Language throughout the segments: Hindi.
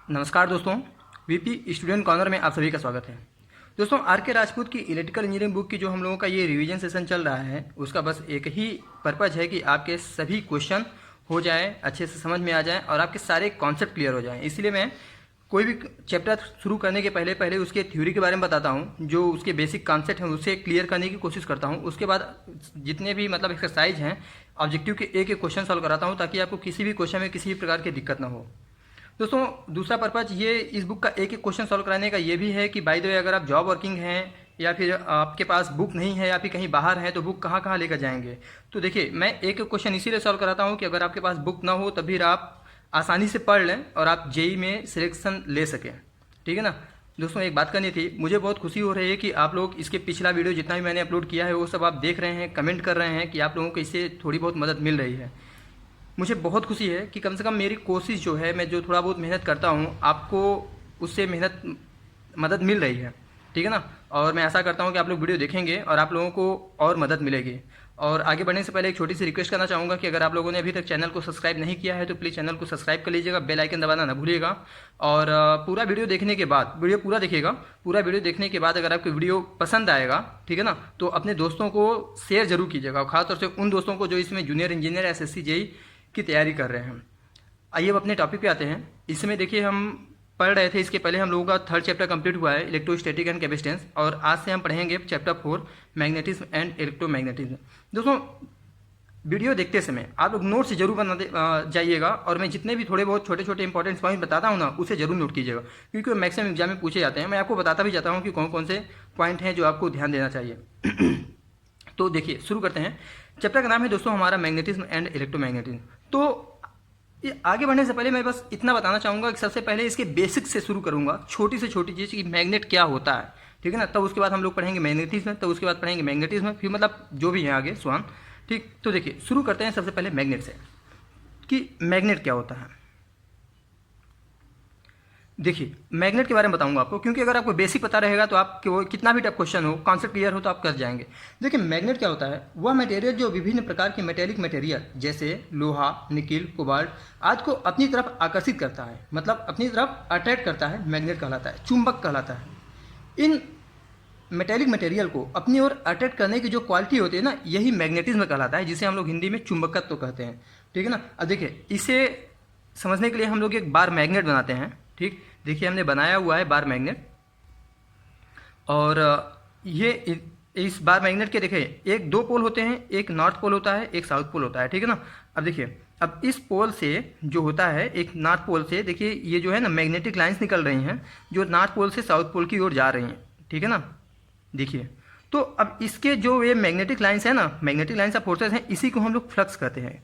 नमस्कार दोस्तों, वीपी स्टूडेंट कॉर्नर में आप सभी का स्वागत है। दोस्तों, आर के राजपूत की इलेक्ट्रिकल इंजीनियरिंग बुक की जो हम लोगों का ये रिवीजन सेशन चल रहा है, उसका बस एक ही पर्पज़ है कि आपके सभी क्वेश्चन हो जाए, अच्छे से समझ में आ जाए और आपके सारे कॉन्सेप्ट क्लियर हो जाएं। इसलिए मैं कोई भी चैप्टर शुरू करने के पहले पहले उसके थ्योरी के बारे में बताता हूँ, जो उसके बेसिक कॉन्सेप्ट हैं उसे क्लियर करने की कोशिश करता हूँ। उसके बाद जितने भी मतलब एक्सरसाइज हैं, ऑब्जेक्टिव के एक एक क्वेश्चन सॉल्व कराता हूँ, ताकि आपको किसी भी क्वेश्चन में किसी भी प्रकार की दिक्कत ना हो। दोस्तों, दूसरा पर्पज़ ये इस बुक का एक एक क्वेश्चन सॉल्व कराने का ये भी है कि बाय द वे अगर आप जॉब वर्किंग हैं या फिर आपके पास बुक नहीं है या फिर कहीं बाहर हैं, तो बुक कहाँ कहाँ लेकर जाएंगे। तो देखिए, मैं एक एक क्वेश्चन इसीलिए सॉल्व कराता हूँ कि अगर आपके पास बुक ना हो तब भी आप आसानी से पढ़ लें और आप जेई में सिलेक्शन ले सकें। ठीक है ना दोस्तों, एक बात करनी थी। मुझे बहुत खुशी हो रही है कि आप लोग इसके पिछला वीडियो जितना भी मैंने अपलोड किया है वो सब आप देख रहे हैं, कमेंट कर रहे हैं कि आप लोगों को इससे थोड़ी बहुत मदद मिल रही है। मुझे बहुत खुशी है कि कम से कम मेरी कोशिश जो है, मैं जो थोड़ा बहुत मेहनत करता हूँ, आपको उससे मदद मिल रही है। ठीक है ना। और मैं आशा करता हूँ कि आप लोग वीडियो देखेंगे और आप लोगों को और मदद मिलेगी। और आगे बढ़ने से पहले एक छोटी सी रिक्वेस्ट करना चाहूँगा कि अगर आप लोगों ने अभी तक चैनल को सब्सक्राइब नहीं किया है तो प्लीज़ चैनल को सब्सक्राइब कर लीजिएगा, बेल आइकन दबाना ना भूलिएगा। और पूरा वीडियो देखने के बाद, वीडियो पूरा देखिएगा, पूरा वीडियो देखने के बाद अगर आपको वीडियो पसंद आएगा, ठीक है ना, तो अपने दोस्तों को शेयर जरूर कीजिएगा, और खासतौर से उन दोस्तों को जो इसमें जूनियर इंजीनियर एसएससी जेई की तैयारी कर रहे हैं। आइए अब अपने टॉपिक पे आते हैं। इसमें देखिए, हम पढ़ रहे थे, इसके पहले हम लोगों का थर्ड चैप्टर कंप्लीट हुआ है, इलेक्ट्रोस्टैटिक एंड कैपेसिटेंस, और आज से हम पढ़ेंगे चैप्टर 4, मैग्नेटिज्म एंड इलेक्ट्रोमैग्नेटिज्म। दोस्तों, वीडियो देखते समय आप लोग नोट्स जरूर बना जाइएगा, और मैं जितने भी थोड़े बहुत छोटे छोटे इंपॉर्टेंट पॉइंट बताता हूँ ना, उसे जरूर नोट कीजिएगा, क्योंकि मैक्सिमम एग्जाम में पूछे जाते हैं। मैं आपको बताता भी जाता हूँ कि कौन कौन से पॉइंट हैं जो आपको ध्यान देना चाहिए। तो देखिए, शुरू करते हैं। चैप्टर का नाम है दोस्तों हमारा मैग्नेटिज्म एंड इलेक्ट्रोमैग्नेटिज्म। तो ये आगे बढ़ने से पहले मैं बस इतना बताना चाहूँगा कि सबसे पहले इसके बेसिक से शुरू करूँगा, छोटी से छोटी चीज़ कि मैग्नेट क्या होता है। ठीक है ना। तब उसके बाद हम लोग पढ़ेंगे मैग्नेटिज्म, तब उसके बाद पढ़ेंगे मैग्नेटिज्म, फिर मतलब जो भी है आगे स्वान। ठीक, तो देखिए शुरू करते हैं सबसे पहले मैग्नेट से, कि मैग्नेट क्या होता है। देखिए, मैग्नेट के बारे में बताऊंगा आपको, क्योंकि अगर आपको बेसिक पता रहेगा तो आपको कितना भी टफ क्वेश्चन हो, कॉन्सेप्ट क्लियर हो, तो आप कर जाएंगे। देखिए, मैग्नेट क्या होता है। वह मटेरियल जो विभिन्न प्रकार के मेटेलिक मटेरियल जैसे लोहा, निकिल, कोबाल्ट आदि को अपनी तरफ आकर्षित करता है, मतलब अपनी तरफ अट्रैक्ट करता है, मैग्नेट कहलाता है, चुंबक कहलाता है। इन मेटेलिक मटेरियल को अपनी ओर अट्रैक्ट करने की जो क्वालिटी होती है ना, यही मैग्नेटिज्म कहलाता है, जिसे हम लोग हिंदी में चुंबकत्व कहते हैं। ठीक है ना। अब देखिए, इसे समझने के लिए हम लोग एक बार मैग्नेट बनाते हैं। ठीक, देखिए हमने बनाया हुआ है बार मैग्नेट, और ये इस बार मैग्नेट के देखिए एक दो पोल होते हैं, एक नॉर्थ पोल होता है, एक साउथ पोल होता है। ठीक है ना। अब देखिए, अब इस पोल से जो होता है, एक नॉर्थ पोल से देखिए ये जो है ना मैग्नेटिक लाइंस निकल रही हैं, जो नॉर्थ पोल से साउथ पोल की ओर जा रही हैं। ठीक है ना। देखिए, तो अब इसके जो ये मैग्नेटिक लाइंस है ना, मैग्नेटिक लाइंस ऑफ फोर्सेस हैं, इसी को हम लोग फ्लक्स कहते हैं।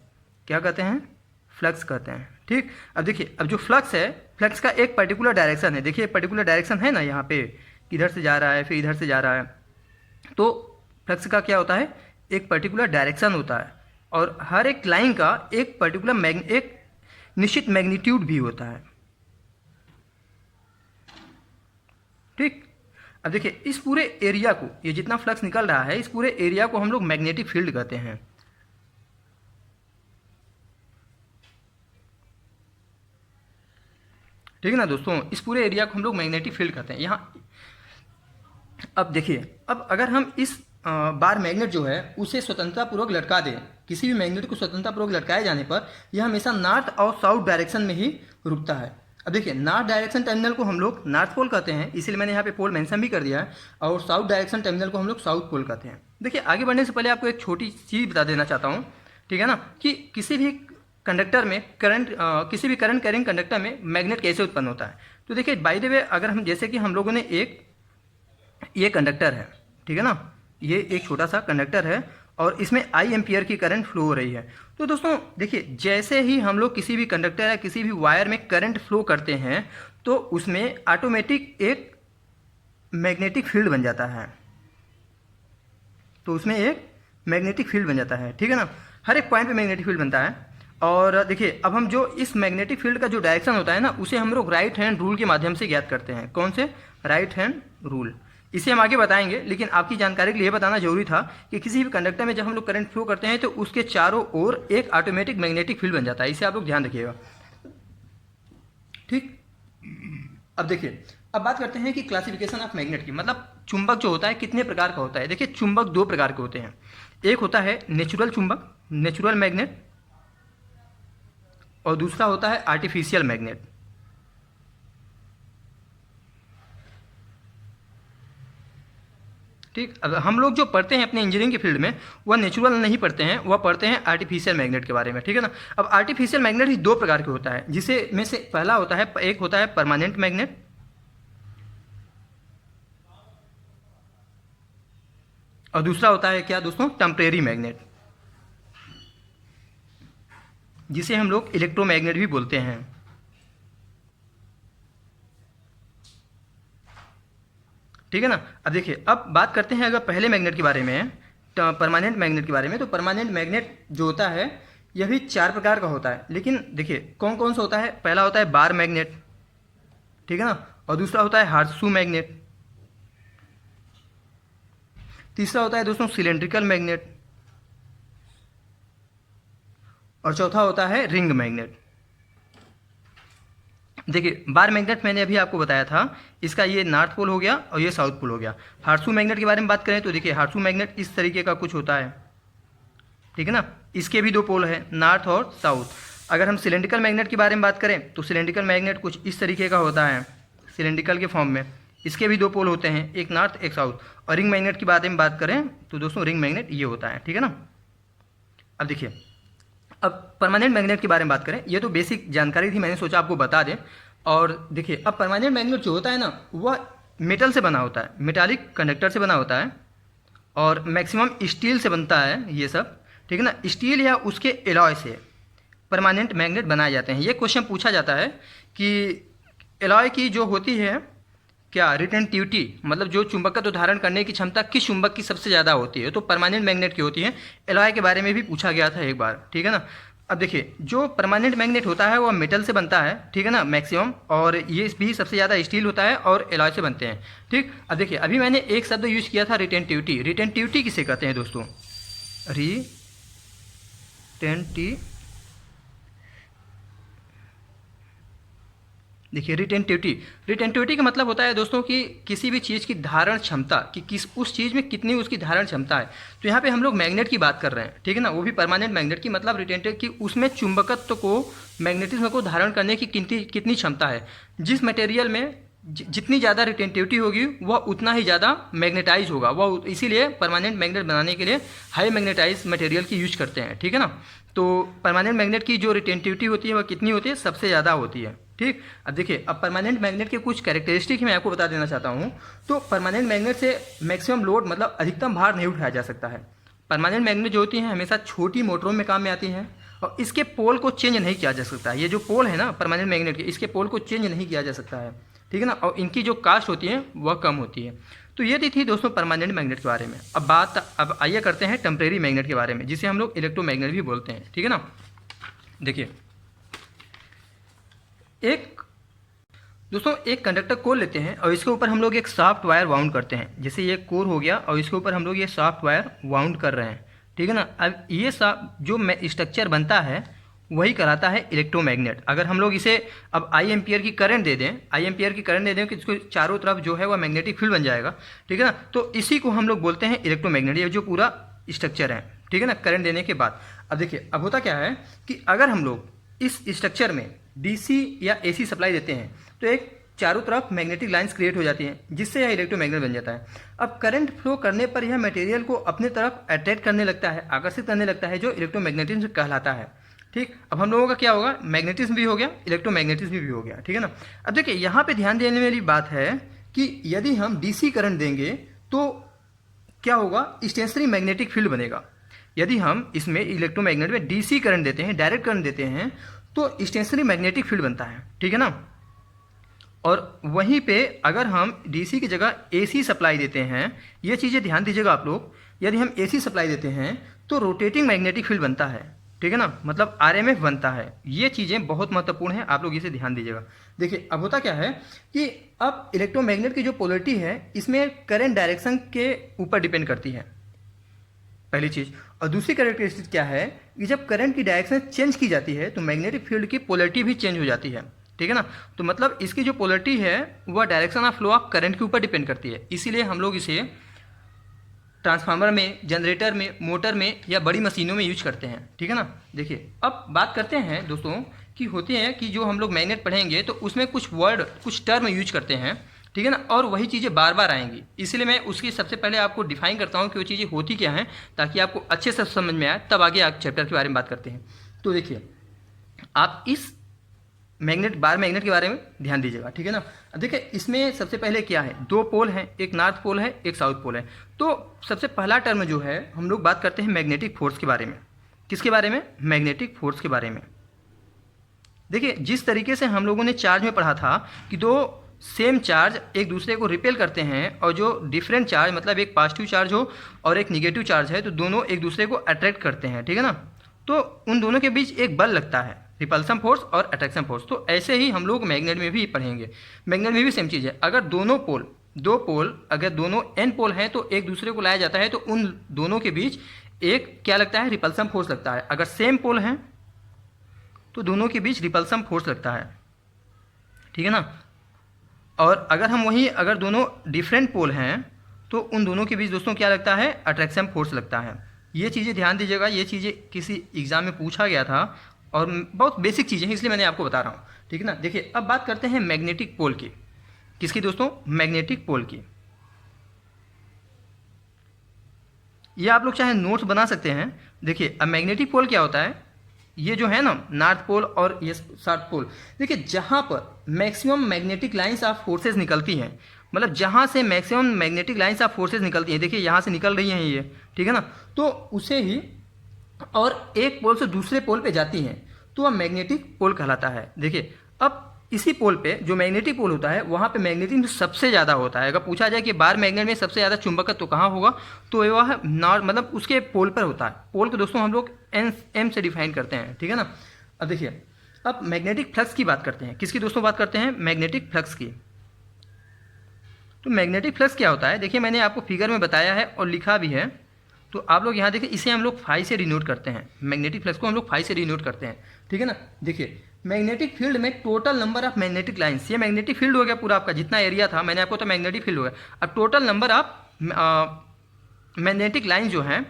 क्या कहते हैं? फ्लक्स कहते हैं। ठीक, अब देखिए, अब जो फ्लक्स है, फ्लक्स का एक पर्टिकुलर डायरेक्शन है। देखिए पर्टिकुलर डायरेक्शन है ना, यहाँ पे इधर से जा रहा है, फिर इधर से जा रहा है। तो फ्लक्स का क्या होता है, एक पर्टिकुलर डायरेक्शन होता है, और हर एक लाइन का एक पर्टिकुलर एक निश्चित मैग्नीट्यूड भी होता है। ठीक, अब देखिए, इस पूरे एरिया को, ये जितना फ्लक्स निकल रहा है, इस पूरे एरिया को हम लोग मैग्नेटिक फील्ड कहते हैं। ठीक है ना दोस्तों, इस पूरे एरिया को हम लोग मैग्नेटिक फील्ड कहते हैं। यहाँ अब देखिए, अब अगर हम इस बार मैग्नेट जो है उसे स्वतंत्रतापूर्वक लटका दें, किसी भी मैग्नेट को स्वतंत्रतापूर्वक लटकाए जाने पर यह हमेशा नॉर्थ और साउथ डायरेक्शन में ही रुकता है। अब देखिए, नॉर्थ डायरेक्शन टर्मिनल को हम लोग नॉर्थ पोल कहते हैं, इसीलिए मैंने यहाँ पे पोल मेंशन भी कर दिया है, और साउथ डायरेक्शन टर्मिनल को हम लोग साउथ पोल कहते हैं। देखिए, आगे बढ़ने से पहले आपको एक छोटी चीज़ बता देना चाहता हूँ, ठीक है ना, कि किसी भी कंडक्टर में करंट, किसी भी करंट कैरिंग कंडक्टर में मैग्नेट कैसे उत्पन्न होता है। तो देखिए, बाय द वे, अगर हम जैसे कि हम लोगों ने ये कंडक्टर है, ठीक है ना, ये एक छोटा सा कंडक्टर है, और इसमें आई एम्पियर की करंट फ्लो हो रही है। तो दोस्तों देखिए, जैसे ही हम लोग किसी भी कंडक्टर या किसी भी वायर में करंट फ्लो करते हैं, तो उसमें ऑटोमेटिक एक मैग्नेटिक फील्ड बन जाता है। तो उसमें एक मैग्नेटिक फील्ड बन जाता है। ठीक है ना, हर एक पॉइंट पे मैग्नेटिक फील्ड बनता है। और देखिए, अब हम जो इस मैग्नेटिक फील्ड का जो डायरेक्शन होता है ना, उसे हम लोग राइट हैंड रूल के माध्यम से ज्ञात करते हैं। कौन से? Right hand rule. इसे हम आगे बताएंगे, लेकिन आपकी जानकारी के लिए बताना जरूरी था कि किसी भी कंडक्टर में जब हम लोग करंट फ्लो करते हैं तो उसके चारों ओर एक ऑटोमेटिक मैग्नेटिक फील्ड बन जाता है। इसे आप लोग ध्यान रखिएगा। ठीक, अब देखिए, अब बात करते हैं कि क्लासिफिकेशन ऑफ मैग्नेट की, मतलब चुंबक जो होता है कितने प्रकार का होता है। देखिए, चुंबक दो प्रकार के होते हैं। एक होता है नेचुरल चुंबक, नेचुरल मैग्नेट, और दूसरा होता है आर्टिफिशियल मैग्नेट। ठीक, अब हम लोग जो पढ़ते हैं अपने इंजीनियरिंग के फील्ड में, वह नेचुरल नहीं पढ़ते हैं, वह पढ़ते हैं आर्टिफिशियल मैग्नेट के बारे में। ठीक है ना। अब आर्टिफिशियल मैग्नेट ही दो प्रकार के होता है, जिसे में से पहला होता है, एक होता है परमानेंट मैग्नेट, और दूसरा होता है क्या दोस्तों, टेम्परेरी मैग्नेट, जिसे हम लोग इलेक्ट्रोमैग्नेट भी बोलते हैं। ठीक है ना। अब देखिए, अब बात करते हैं अगर पहले मैग्नेट के बारे में, परमानेंट मैग्नेट के बारे में, तो परमानेंट मैग्नेट जो होता है यह भी चार प्रकार का होता है। लेकिन देखिए कौन कौन सा होता है। पहला होता है बार मैग्नेट, ठीक है ना, और दूसरा होता है हार्सू मैग्नेट, तीसरा होता है दोस्तों सिलेंड्रिकल मैग्नेट, और चौथा होता है रिंग मैग्नेट। देखिए, बार मैग्नेट मैंने अभी आपको बताया था, इसका ये नॉर्थ पोल हो गया और ये साउथ पोल हो गया। हार्सू मैग्नेट के बारे में बात करें तो देखिए, हार्सू मैग्नेट इस तरीके का कुछ होता है, ठीक है ना, इसके भी दो पोल है, नॉर्थ और साउथ। अगर हम सिलेंड्रिकल मैग्नेट के बारे में बात करें तो सिलेंड्रिकल मैग्नेट कुछ इस तरीके का होता है, सिलेंड्रिकल के फॉर्म में, इसके भी दो पोल होते हैं, एक नॉर्थ एक साउथ। और रिंग मैग्नेट की बारे में बात करें तो दोस्तों रिंग मैग्नेट ये होता है, ठीक है ना। अब देखिए, अब परमानेंट मैग्नेट के बारे में बात करें, ये तो बेसिक जानकारी थी, मैंने सोचा आपको बता दें। और देखिए, अब परमानेंट मैग्नेट जो होता है ना, वह मेटल से बना होता है, मेटालिक कंडक्टर से बना होता है, और मैक्सिमम स्टील से बनता है ये सब, ठीक है ना। स्टील या उसके एलॉय से परमानेंट मैग्नेट बनाए जाते हैं। ये क्वेश्चन पूछा जाता है कि एलॉय की जो होती है क्या रिटेंटिविटी, मतलब जो चुंबकत्व धारण करने की क्षमता किस चुंबक की सबसे ज़्यादा होती है, तो परमानेंट मैग्नेट की होती है। एलॉय के बारे में भी पूछा गया था एक बार, ठीक है ना। अब देखिए, जो परमानेंट मैग्नेट होता है वह मेटल से बनता है, ठीक है ना, मैक्सिमम, और ये भी सबसे ज़्यादा स्टील होता है और एलॉय से बनते हैं। ठीक, अब देखिए, अभी मैंने एक शब्द यूज किया था रिटेंटिविटी। रिटेंटिविटी किसे कहते हैं दोस्तों, देखिए रिटेंटिविटी का मतलब होता है दोस्तों कि किसी भी चीज़ की धारण क्षमता, कि किस उस चीज़ में कितनी उसकी धारण क्षमता है। तो यहाँ पे हम लोग मैग्नेट की बात कर रहे हैं, ठीक है ना, वो भी परमानेंट मैग्नेट की, मतलब रिटेंटिव की उसमें चुंबकत्व को, मैग्नेटिज्म को धारण करने की कितनी क्षमता है। जिस मटेरियल में जितनी ज़्यादा रिटेंटिविटी होगी वह उतना ही ज़्यादा मैग्नेटाइज होगा, वह इसीलिए परमानेंट मैग्नेट बनाने के लिए हाई मैग्नेटाइज मटेरियल की यूज करते हैं, ठीक है ना। तो परमानेंट मैग्नेट की जो रिटेंटिविटी होती है वह कितनी होती है, सबसे ज़्यादा होती है। ठीक, अब देखिए, अब परमानेंट मैग्नेट के कुछ कैरेक्टरिस्टिक मैं आपको बता देना चाहता हूँ। तो परमानेंट मैग्नेट से मैक्सिमम लोड, मतलब अधिकतम भार नहीं उठाया जा सकता है। परमानेंट मैग्नेट जो होती हैं हमेशा छोटी मोटरों में काम में आती हैं, और इसके पोल को चेंज नहीं किया जा सकता। ये जो पोल है ना परमानेंट मैग्नेट के, इसके पोल को चेंज नहीं किया जा सकता है, ठीक है ना, और इनकी जो कास्ट होती है वह कम होती है। तो ये थी दोस्तों परमानेंट मैग्नेट के बारे में। अब आइए करते हैं टेम्परेरी मैग्नेट के बारे में, जिसे हम लोग इलेक्ट्रोमैग्नेट भी बोलते हैं, ठीक है ना। देखिए, एक कंडक्टर कोर लेते हैं और इसके ऊपर हम लोग एक सॉफ्ट वायर वाउंड करते हैं। जैसे ये कोर हो गया और इसके ऊपर हम लोग ये सॉफ्ट वायर वाउंड कर रहे हैं, ठीक है ना। अब ये जो स्ट्रक्चर बनता है वही कहलाता है इलेक्ट्रोमैग्नेट। अगर हम लोग इसे अब आई एम्पियर की करंट दे दें कि इसको चारों तरफ जो है वह मैग्नेटिक फील्ड बन जाएगा, ठीक है ना। तो इसी को हम लोग बोलते हैं इलेक्ट्रोमैग्नेट, ये जो पूरा स्ट्रक्चर है, ठीक है ना, करंट देने के बाद। अब देखिए, अब होता क्या है कि अगर हम लोग इस स्ट्रक्चर में डीसी या एसी सप्लाई देते हैं तो एक चारों तरफ मैग्नेटिक लाइंस क्रिएट हो जाती हैं, जिससे यह इलेक्ट्रोमैग्नेट बन जाता है। अब करंट फ्लो करने पर यह मटेरियल को अपने तरफ अट्रैक्ट करने लगता है, आकर्षित करने लगता है, जो इलेक्ट्रोमैग्नेटिज्म कहलाता है। ठीक, अब हम लोगों का क्या होगा, मैग्नेटिज्म भी हो गया, इलेक्ट्रोमैग्नेटिज्म भी हो गया, ठीक है ना। अब देखिए, यहाँ पे ध्यान देने वाली बात है कि यदि हम डीसी करंट देंगे तो क्या होगा, स्टेशनरी मैग्नेटिक फील्ड बनेगा। यदि हम इसमें इलेक्ट्रोमैग्नेट में डीसी करंट देते हैं, डायरेक्ट करंट देते हैं, तो स्टेशनरी मैग्नेटिक फील्ड बनता है, ठीक है ना। और वहीं पे अगर हम डीसी की जगह एसी सप्लाई देते हैं, ये चीज़ें ध्यान दीजिएगा आप लोग, यदि हम एसी सप्लाई देते हैं तो रोटेटिंग मैग्नेटिक फील्ड बनता है, ठीक है ना, मतलब आरएमएफ बनता है। ये चीज़ें बहुत महत्वपूर्ण हैं, आप लोग इसे ध्यान दीजिएगा। देखिए, अब होता क्या है कि अब इलेक्ट्रोमैग्नेट की जो पोलरिटी है इसमें करंट डायरेक्शन के ऊपर डिपेंड करती है, पहली चीज़। और दूसरी कैरेक्टरिस्टिक क्या है कि जब करंट की डायरेक्शन चेंज की जाती है तो मैग्नेटिक फील्ड की पोलरिटी भी चेंज हो जाती है, ठीक है ना। तो मतलब इसकी जो पोलरिटी है वह direction of flow of current के ऊपर डिपेंड करती है, इसीलिए हम लोग इसे ट्रांसफार्मर में, जनरेटर में, मोटर में या बड़ी मशीनों में यूज करते हैं, ठीक है ना। देखिए अब बात करते हैं दोस्तों कि होते हैं कि जो हम लोग मैग्नेट पढ़ेंगे तो उसमें कुछ वर्ड, कुछ टर्म यूज करते हैं, ठीक है ना, और वही चीज़ें बार बार आएंगी, इसलिए मैं उसकी सबसे पहले आपको डिफाइन करता हूँ कि वो चीज़ें होती क्या हैं, ताकि आपको अच्छे से समझ में आए, तब आगे आप चैप्टर के बारे में बात करते हैं। तो देखिए आप इस बार मैग्नेट के बारे में ध्यान दीजिएगा, ठीक है ना। अब देखिए इसमें सबसे पहले क्या है, दो पोल हैं, एक नॉर्थ पोल है, एक साउथ पोल है। तो सबसे पहला टर्म जो है हम लोग बात करते हैं मैग्नेटिक फोर्स के बारे में। किसके बारे में? मैग्नेटिक फोर्स के बारे में। देखिए जिस तरीके से हम लोगों ने चार्ज में पढ़ा था कि दो सेम चार्ज एक दूसरे को रिपेल करते हैं, और जो डिफरेंट चार्ज मतलब एक पॉजिटिव चार्ज हो और एक निगेटिव चार्ज है तो दोनों एक दूसरे को अट्रैक्ट करते हैं, ठीक है ना। तो उन दोनों के बीच एक बल लगता है, रिपल्सन फोर्स और अट्रैक्शन फोर्स। तो ऐसे ही हम लोग मैग्नेट में भी पढ़ेंगे। मैग्नेट में भी सेम चीज़ है, अगर दो पोल अगर दोनों एन पोल हैं तो एक दूसरे को लाया जाता है, तो उन दोनों के बीच एक क्या लगता है, रिपल्सन फोर्स लगता है। अगर सेम पोल हैं तो दोनों के बीच रिपल्सन फोर्स लगता है, ठीक है ना। और अगर दोनों डिफरेंट पोल हैं तो उन दोनों के बीच दोस्तों क्या लगता है, अट्रैक्शन फोर्स लगता है। ये चीज़ें ध्यान दीजिएगा, ये चीज़ें किसी एग्जाम में पूछा गया था और बहुत बेसिक चीज़ें हैं, इसलिए मैंने आपको बता रहा हूँ, ठीक है ना। देखिए अब बात करते हैं मैग्नेटिक पोल की। किसकी दोस्तों? मैग्नेटिक पोल की। ये आप लोग चाहे नोट्स बना सकते हैं। देखिए अब मैग्नेटिक पोल क्या होता है, ये जो है ना नॉर्थ पोल और ये साउथ पोल। देखिए जहाँ पर maximum magnetic lines of forces निकलती हैं, मतलब जहाँ से maximum magnetic lines of forces निकलती हैं, देखिए यहाँ से निकल रही हैं ये, ठीक है ना, तो उसे ही और एक पोल से दूसरे पोल पे जाती हैं तो वह मैग्नेटिक पोल कहलाता है। देखिए अब इसी पोल पे जो मैग्नेटिक पोल होता है वहाँ पे मैग्नेटिज्म सबसे ज़्यादा होता है। अगर पूछा जाए कि बार मैग्नेट में सबसे ज़्यादा चुंबकत्व कहाँ होगा, तो वह मतलब उसके पोल पर होता है। पोल को दोस्तों हम लोग एम से डिफाइन करते हैं, ठीक है ना। अब देखिए अब मैग्नेटिक फ्लक्स की बात करते हैं। किसकी दोस्तों बात करते हैं? मैग्नेटिक फ्लक्स की। तो मैग्नेटिक फ्लक्स क्या होता है, देखिए मैंने आपको फिगर में बताया है और लिखा भी है, तो आप लोग यहाँ देखिए इसे हम लोग फाई से डिनोट करते हैं। मैग्नेटिक फ्लक्स को हम लोग फाई से डिनोट करते हैं, ठीक है ना। देखिए मैग्नेटिक फील्ड में total number of magnetic lines, ये मैग्नेटिक फील्ड हो गया पूरा आपका जितना एरिया था, मैंने आपको तो मैग्नेटिक फील्ड हो गया। अब total number of magnetic lines जो हैं,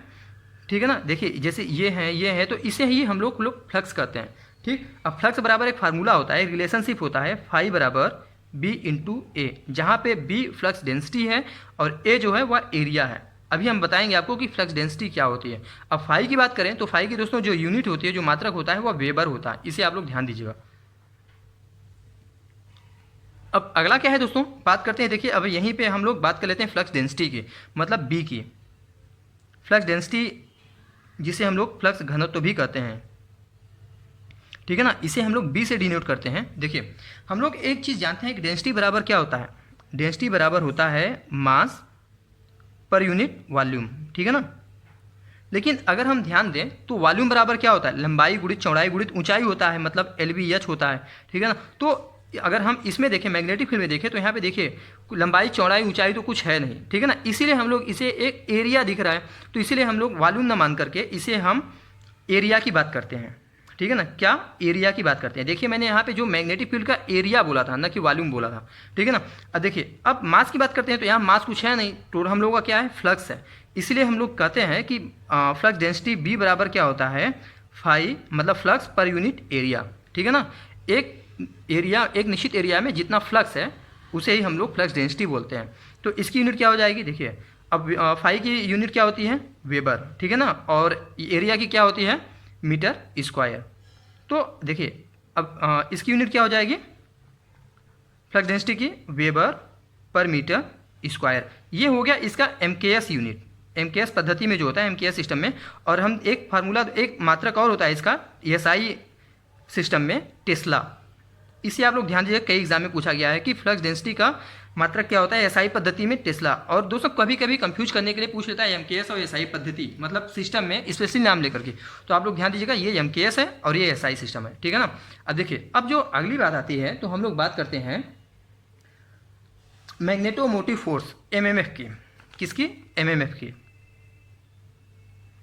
ठीक है ना, देखिए जैसे ये है तो इसे ही हम लोग फ्लक्स करते हैं, ठीक। अब फ्लक्स बराबर एक फार्मूला होता है, रिलेशनशिप होता है, फाई बराबर बी इंटू ए, जहाँ पे बी फ्लक्स डेंसिटी है और ए जो है वह एरिया है। अभी हम बताएंगे आपको कि फ्लक्स डेंसिटी क्या होती है। अब फाई की बात करें तो फाई की दोस्तों जो यूनिट होती है, जो मात्रक होता है, वह वेबर होता है, इसे आप लोग ध्यान दीजिएगा। अब अगला क्या है दोस्तों, बात करते हैं। देखिए अब यहीं पे हम लोग बात कर लेते हैं फ्लक्स डेंसिटी की, मतलब बी की। फ्लक्स डेंसिटी जिसे हम लोग फ्लक्स घनत्व भी कहते हैं, ठीक है ना, इसे हम लोग बी से डिनोट करते हैं। देखिए हम लोग एक चीज़ जानते हैं कि डेंसिटी बराबर क्या होता है, डेंसिटी बराबर होता है मास पर यूनिट वॉल्यूम, ठीक है ना। लेकिन अगर हम ध्यान दें तो वॉल्यूम बराबर क्या होता है, लंबाई गुणित चौड़ाई गुणित ऊंचाई होता है, मतलब LBH होता है, ठीक है ना। तो अगर हम इसमें देखें, मैग्नेटिक फील्ड में देखें, तो यहाँ पे देखिए लंबाई चौड़ाई ऊंचाई तो कुछ है नहीं, ठीक है ना, इसीलिए हम लोग इसे एक एरिया दिख रहा है, तो इसीलिए हम लोग वॉल्यूम न मान करके इसे हम एरिया की बात करते हैं, ठीक है ना। क्या? एरिया की बात करते हैं। देखिए मैंने यहाँ पे जो मैग्नेटिक फील्ड का एरिया बोला था, ना कि वॉल्यूम बोला था, ठीक है ना। अब देखिए अब मास की बात करते हैं तो यहाँ मास कुछ है नहीं, तो हम लोगों का क्या है, फ्लक्स है, इसलिए हम लोग कहते हैं कि फ्लक्स डेंसिटी बी बराबर क्या होता है, फाई मतलब फ्लक्स पर यूनिट एरिया, ठीक है ना। एक एरिया, एक निश्चित एरिया में जितना फ्लक्स है उसे ही हम लोग फ्लक्स डेंसिटी बोलते हैं। तो इसकी यूनिट क्या हो जाएगी, देखिए अब फाई की यूनिट क्या होती है, वेबर, ठीक है ना, और एरिया की क्या होती है, मीटर स्क्वायर। तो देखिए अब इसकी यूनिट क्या हो जाएगी, फ्लक्स डेंसिटी की, वेबर पर मीटर स्क्वायर। ये हो गया इसका MKS यूनिट, MKS पद्धति में जो होता है, MKS सिस्टम में। और हम एक फार्मूला, एक मात्रक और होता है इसका SI सिस्टम में, टेस्ला। इसे आप लोग ध्यान दीजिए, कई एग्जाम में पूछा गया है कि फ्लक्स डेंसिटी का मात्रक क्या होता है SI पद्धति में, टेस्ला। और दोस्तों कभी कभी कंफ्यूज करने के लिए पूछ लेता है MKS और SI पद्धति, मतलब सिस्टम में स्पेशली नाम लेकर के। तो आप लोग ध्यान दीजिएगा, ये MKS है और ये SI सिस्टम है, ठीक है ना। अब देखिए अब जो अगली बात आती है, तो हम लोग बात करते हैं मैग्नेटोमोटिव फोर्स, MMF की। किसकी? MMF की।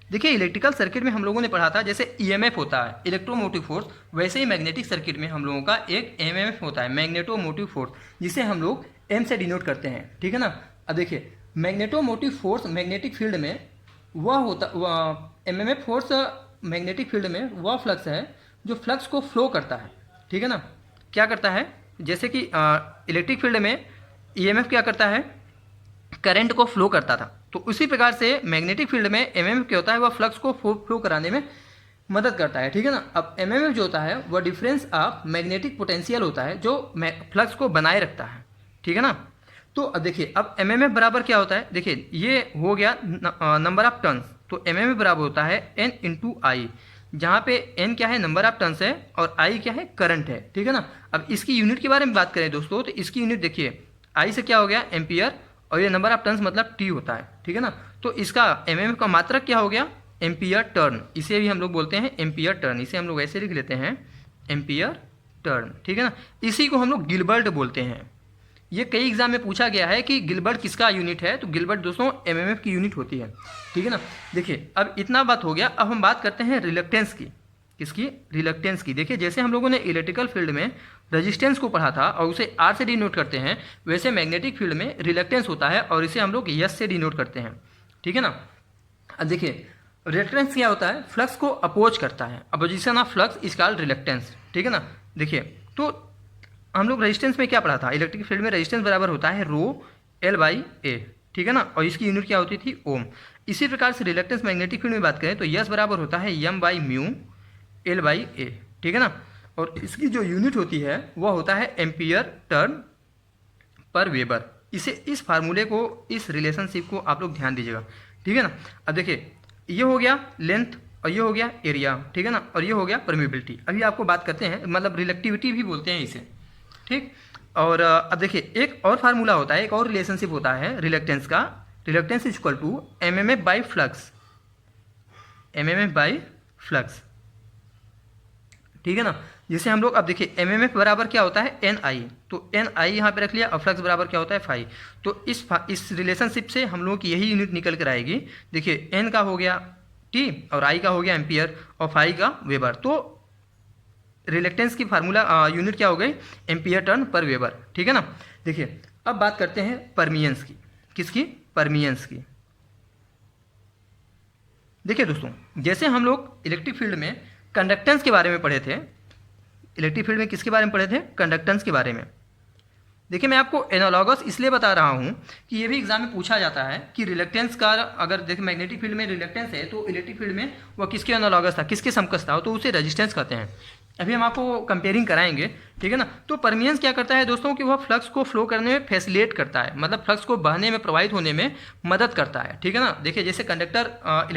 देखिए इलेक्ट्रिकल सर्किट में हम लोगों ने पढ़ा था जैसे ईएमएफ होता है इलेक्ट्रोमोटिव फोर्स, वैसे ही मैग्नेटिक सर्किट में हम लोगों का एक एमएमएफ होता है मैग्नेटोमोटिव फोर्स, जिसे हम लोग एम से डिनोट करते हैं। ठीक है ना। अब देखिए मैग्नेटोमोटिव फोर्स मैग्नेटिक फील्ड में वह होता एमएमएफ फोर्स मैग्नेटिक फील्ड में वह फ्लक्स है जो फ्लक्स को फ्लो करता है। ठीक है ना। क्या करता है, जैसे कि इलेक्ट्रिक फील्ड में ईएमएफ क्या करता है, करंट को फ्लो करता था, तो उसी प्रकार से मैग्नेटिक फील्ड में एमएमएफ क्या होता है, वह फ्लक्स को फ्लो कराने में मदद करता है। ठीक है ना। अब एमएमएफ जो होता है वह डिफरेंस ऑफ मैग्नेटिक पोटेंशियल होता है जो फ्लक्स को बनाए रखता है। ठीक है ना। तो अब देखिए अब एमएमएफ बराबर क्या होता है, देखिए ये हो गया नंबर ऑफ टर्न्स, तो एमएमएफ बराबर होता है एन इंटू आई, जहाँ पे एन क्या है नंबर ऑफ टर्न्स है और आई क्या है करंट है। ठीक है ना। अब इसकी यूनिट के बारे में बात करें दोस्तों, तो इसकी यूनिट देखिए आई से क्या हो गया एम्पियर, और ये नंबर ऑफ टर्न्स मतलब टी होता है। ठीक है ना। तो इसका एमएमएफ का मात्रक क्या हो गया एम्पियर टर्न, इसे भी हम लोग बोलते हैं एम्पियर टर्न, इसे हम लोग ऐसे लिख लेते हैं एम्पियर टर्न। ठीक है ना। इसी को हम लोग गिलबर्ट बोलते हैं। ये कई एग्जाम में पूछा गया है कि गिलबर्ट किसका यूनिट है, तो गिलबर्ट दोस्तों एमएमएफ की यूनिट होती है। ठीक है ना। देखिए अब इतना बात हो गया, अब हम बात करते हैं रिलक्टेंस की। किसकी, रिलक्टेंस की। देखिए जैसे हम लोगों ने इलेक्ट्रिकल फील्ड में रेजिस्टेंस को पढ़ा था और उसे आर से डिनोट करते हैं, वैसे मैग्नेटिक फील्ड में रिलक्टेंस होता है और इसे हम लोग एस से डिनोट करते हैं। ठीक है ना। अब देखिए रिलक्टेंस क्या होता है, फ्लक्स को अपोज करता है, opposition of flux is called reluctance. ठीक है ना। देखिए तो हम लोग रेजिस्टेंस में क्या पढ़ा था, इलेक्ट्रिक फील्ड में रेजिस्टेंस बराबर होता है रो एल बाई ए। ठीक है ना। और इसकी यूनिट क्या होती थी ओम। इसी प्रकार से रिलक्टेंस मैग्नेटिक फील्ड में बात करें तो यस बराबर होता है M by mu L by A. ठीक है ना। और इसकी जो यूनिट होती है वह होता है एम्पियर टर्न पर वेबर। इसे इस फार्मूले को इस रिलेशनशिप को आप लोग ध्यान दीजिएगा। ठीक है ना। अब देखिए ये हो गया लेंथ और ये हो गया एरिया। ठीक है ना। और ये हो गया परमिबिलिटी। अभी आपको बात करते हैं, मतलब रिलेक्टिविटी भी बोलते हैं इसे। ठीक। और अब देखिए एक और फार्मूला होता है, एक और रिलेशनशिप होता है रिलक्टेंस का, reluctance is equal to MMF by flux, MMF by flux. ठीक है ना। जिसे हम लोग अब देखिए एमएमएफ बराबर क्या होता है एन आई, तो एन आई यहाँ पे रख लिया, और फ्लक्स बराबर क्या होता है फाई। तो इस रिलेशनशिप से हम लोगों की यही यूनिट निकल कर आएगी। देखिए एन का हो गया टी और आई का हो गया एम्पियर और फाई का वेबर। तो रिलेक्टेंस की फार्मूला यूनिट क्या हो गई एम्पियर टर्न पर वेबर। ठीक है ना। देखिए अब बात करते हैं परमियंस की। किसकी, परमियंस की। देखिए दोस्तों जैसे हम लोग इलेक्ट्रिक फील्ड में कंडक्टेंस के बारे में पढ़े थे, इलेक्ट्रिक फील्ड में किसके बारे में पढ़े थे, कंडक्टेंस के बारे में। देखिए मैं आपको एनालॉगस इसलिए बता रहा हूँ कि ये भी एग्जाम में पूछा जाता है कि रिलक्टेंस का, अगर देखिए मैग्नेटिक फील्ड में रिलक्टेंस है तो इलेक्ट्रिक फील्ड में वह किसके एनालॉगस था, किसके समकक्ष था, तो उसे रेजिस्टेंस कहते हैं। अभी हम आपको कंपेयरिंग कराएंगे। ठीक है ना। तो परमियंस क्या करता है दोस्तों कि वह फ्लक्स को फ्लो करने में फैसिलिटेट करता है, मतलब फ्लक्स को बहने में प्रवाहित होने में मदद करता है। ठीक है ना। देखिए जैसे कंडक्टर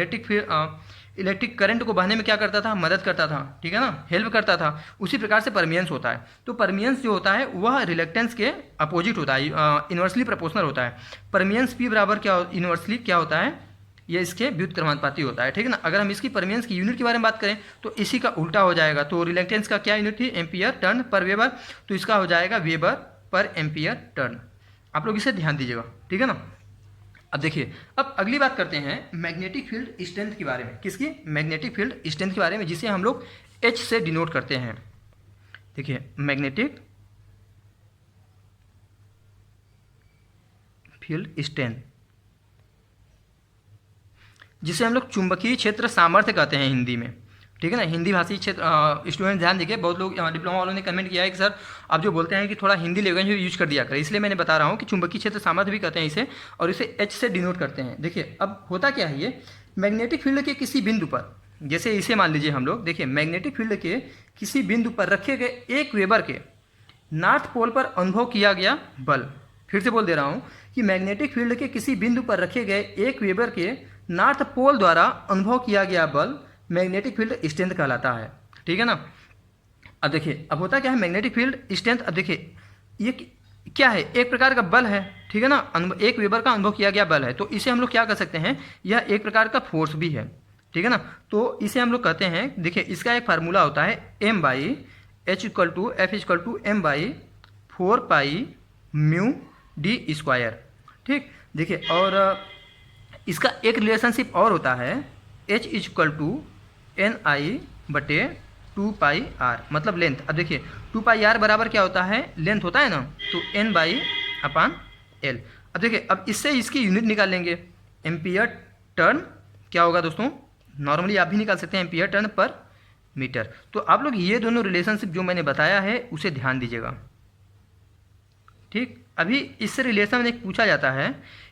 इलेक्ट्रिक करंट को बहने में क्या करता था, मदद करता था। ठीक है ना, हेल्प करता था। उसी प्रकार से परमियंस होता है। तो परमियंस जो होता है वह रिलक्टेंस के अपोजिट होता है, इन्वर्सली प्रोपोर्शनल होता है। परमियंस पी बराबर क्या इन्वर्सली क्या होता है, ये इसके व्युत्क्रमानुपाती होता है। ठीक है ना। अगर हम इसकी परमियंस की यूनिट के बारे में बात करें तो इसी का उल्टा हो जाएगा। तो रिलक्टेंस का क्या यूनिट थी, एम्पियर टर्न पर वेबर, तो इसका हो जाएगा वेबर पर एम्पियर टर्न। आप लोग इसे ध्यान दीजिएगा। ठीक है ना। अब देखिए अब अगली बात करते हैं मैग्नेटिक फील्ड स्ट्रेंथ के बारे में। किसकी, मैग्नेटिक फील्ड स्ट्रेंथ के बारे में, जिसे हम लोग एच से डिनोट करते हैं। देखिए मैग्नेटिक फील्ड स्ट्रेंथ, जिसे हम लोग चुंबकीय क्षेत्र सामर्थ्य कहते हैं हिंदी में। ठीक है ना। हिंदी भाषी क्षेत्र स्टूडेंट ध्यान देखिए, बहुत लोग डिप्लोमा वालों ने कमेंट किया है कि सर आप जो बोलते हैं कि थोड़ा हिंदी लैंग्वेज यूज कर दिया करें, इसलिए मैंने बता रहा हूँ कि चुंबकीय क्षेत्र सामर्थ्य भी कहते हैं इसे, और इसे एच से डिनोट करते हैं। देखिए अब होता क्या है, ये मैग्नेटिक फील्ड के किसी बिंदु पर, जैसे इसे मान लीजिए हम लोग, देखिए मैग्नेटिक फील्ड के किसी बिंदु पर रखे गए एक वेबर के नॉर्थ पोल पर अनुभव किया गया बल। फिर से बोल दे रहा हूँ कि मैग्नेटिक फील्ड के किसी बिंदु पर रखे गए एक वेबर के नॉर्थ पोल द्वारा अनुभव किया गया बल मैग्नेटिक फील्ड स्ट्रेंथ कहलाता है। ठीक है ना। अब देखिए अब होता क्या है मैग्नेटिक फील्ड स्ट्रेंथ, अब देखिए ये क्या है, एक प्रकार का बल है। ठीक है ना। एक वेबर का अनुभव किया गया बल है, तो इसे हम लोग क्या कर सकते हैं, यह एक प्रकार का फोर्स भी है। ठीक है ना। तो इसे हम लोग कहते हैं, देखिए इसका एक फार्मूला होता है M by H equal to F equal to M by 4 pi mu D square. ठीक। देखिए और इसका एक रिलेशनशिप और होता है, H इक्वल टू NI/2πr, मतलब लेंथ। अब देखिए 2πr बराबर क्या होता है, लेंथ होता है ना, तो N/L। अब देखिए अब इससे इसकी यूनिट निकाल लेंगे, एम्पियर टर्न क्या होगा दोस्तों, नॉर्मली आप भी निकाल सकते हैं, एम्पियर टर्न पर मीटर। तो आप लोग ये दोनों रिलेशनशिप जो मैंने बताया है उसे ध्यान दीजिएगा, ठीक। अभी इससे रिलेशन में एक पूछा जाता है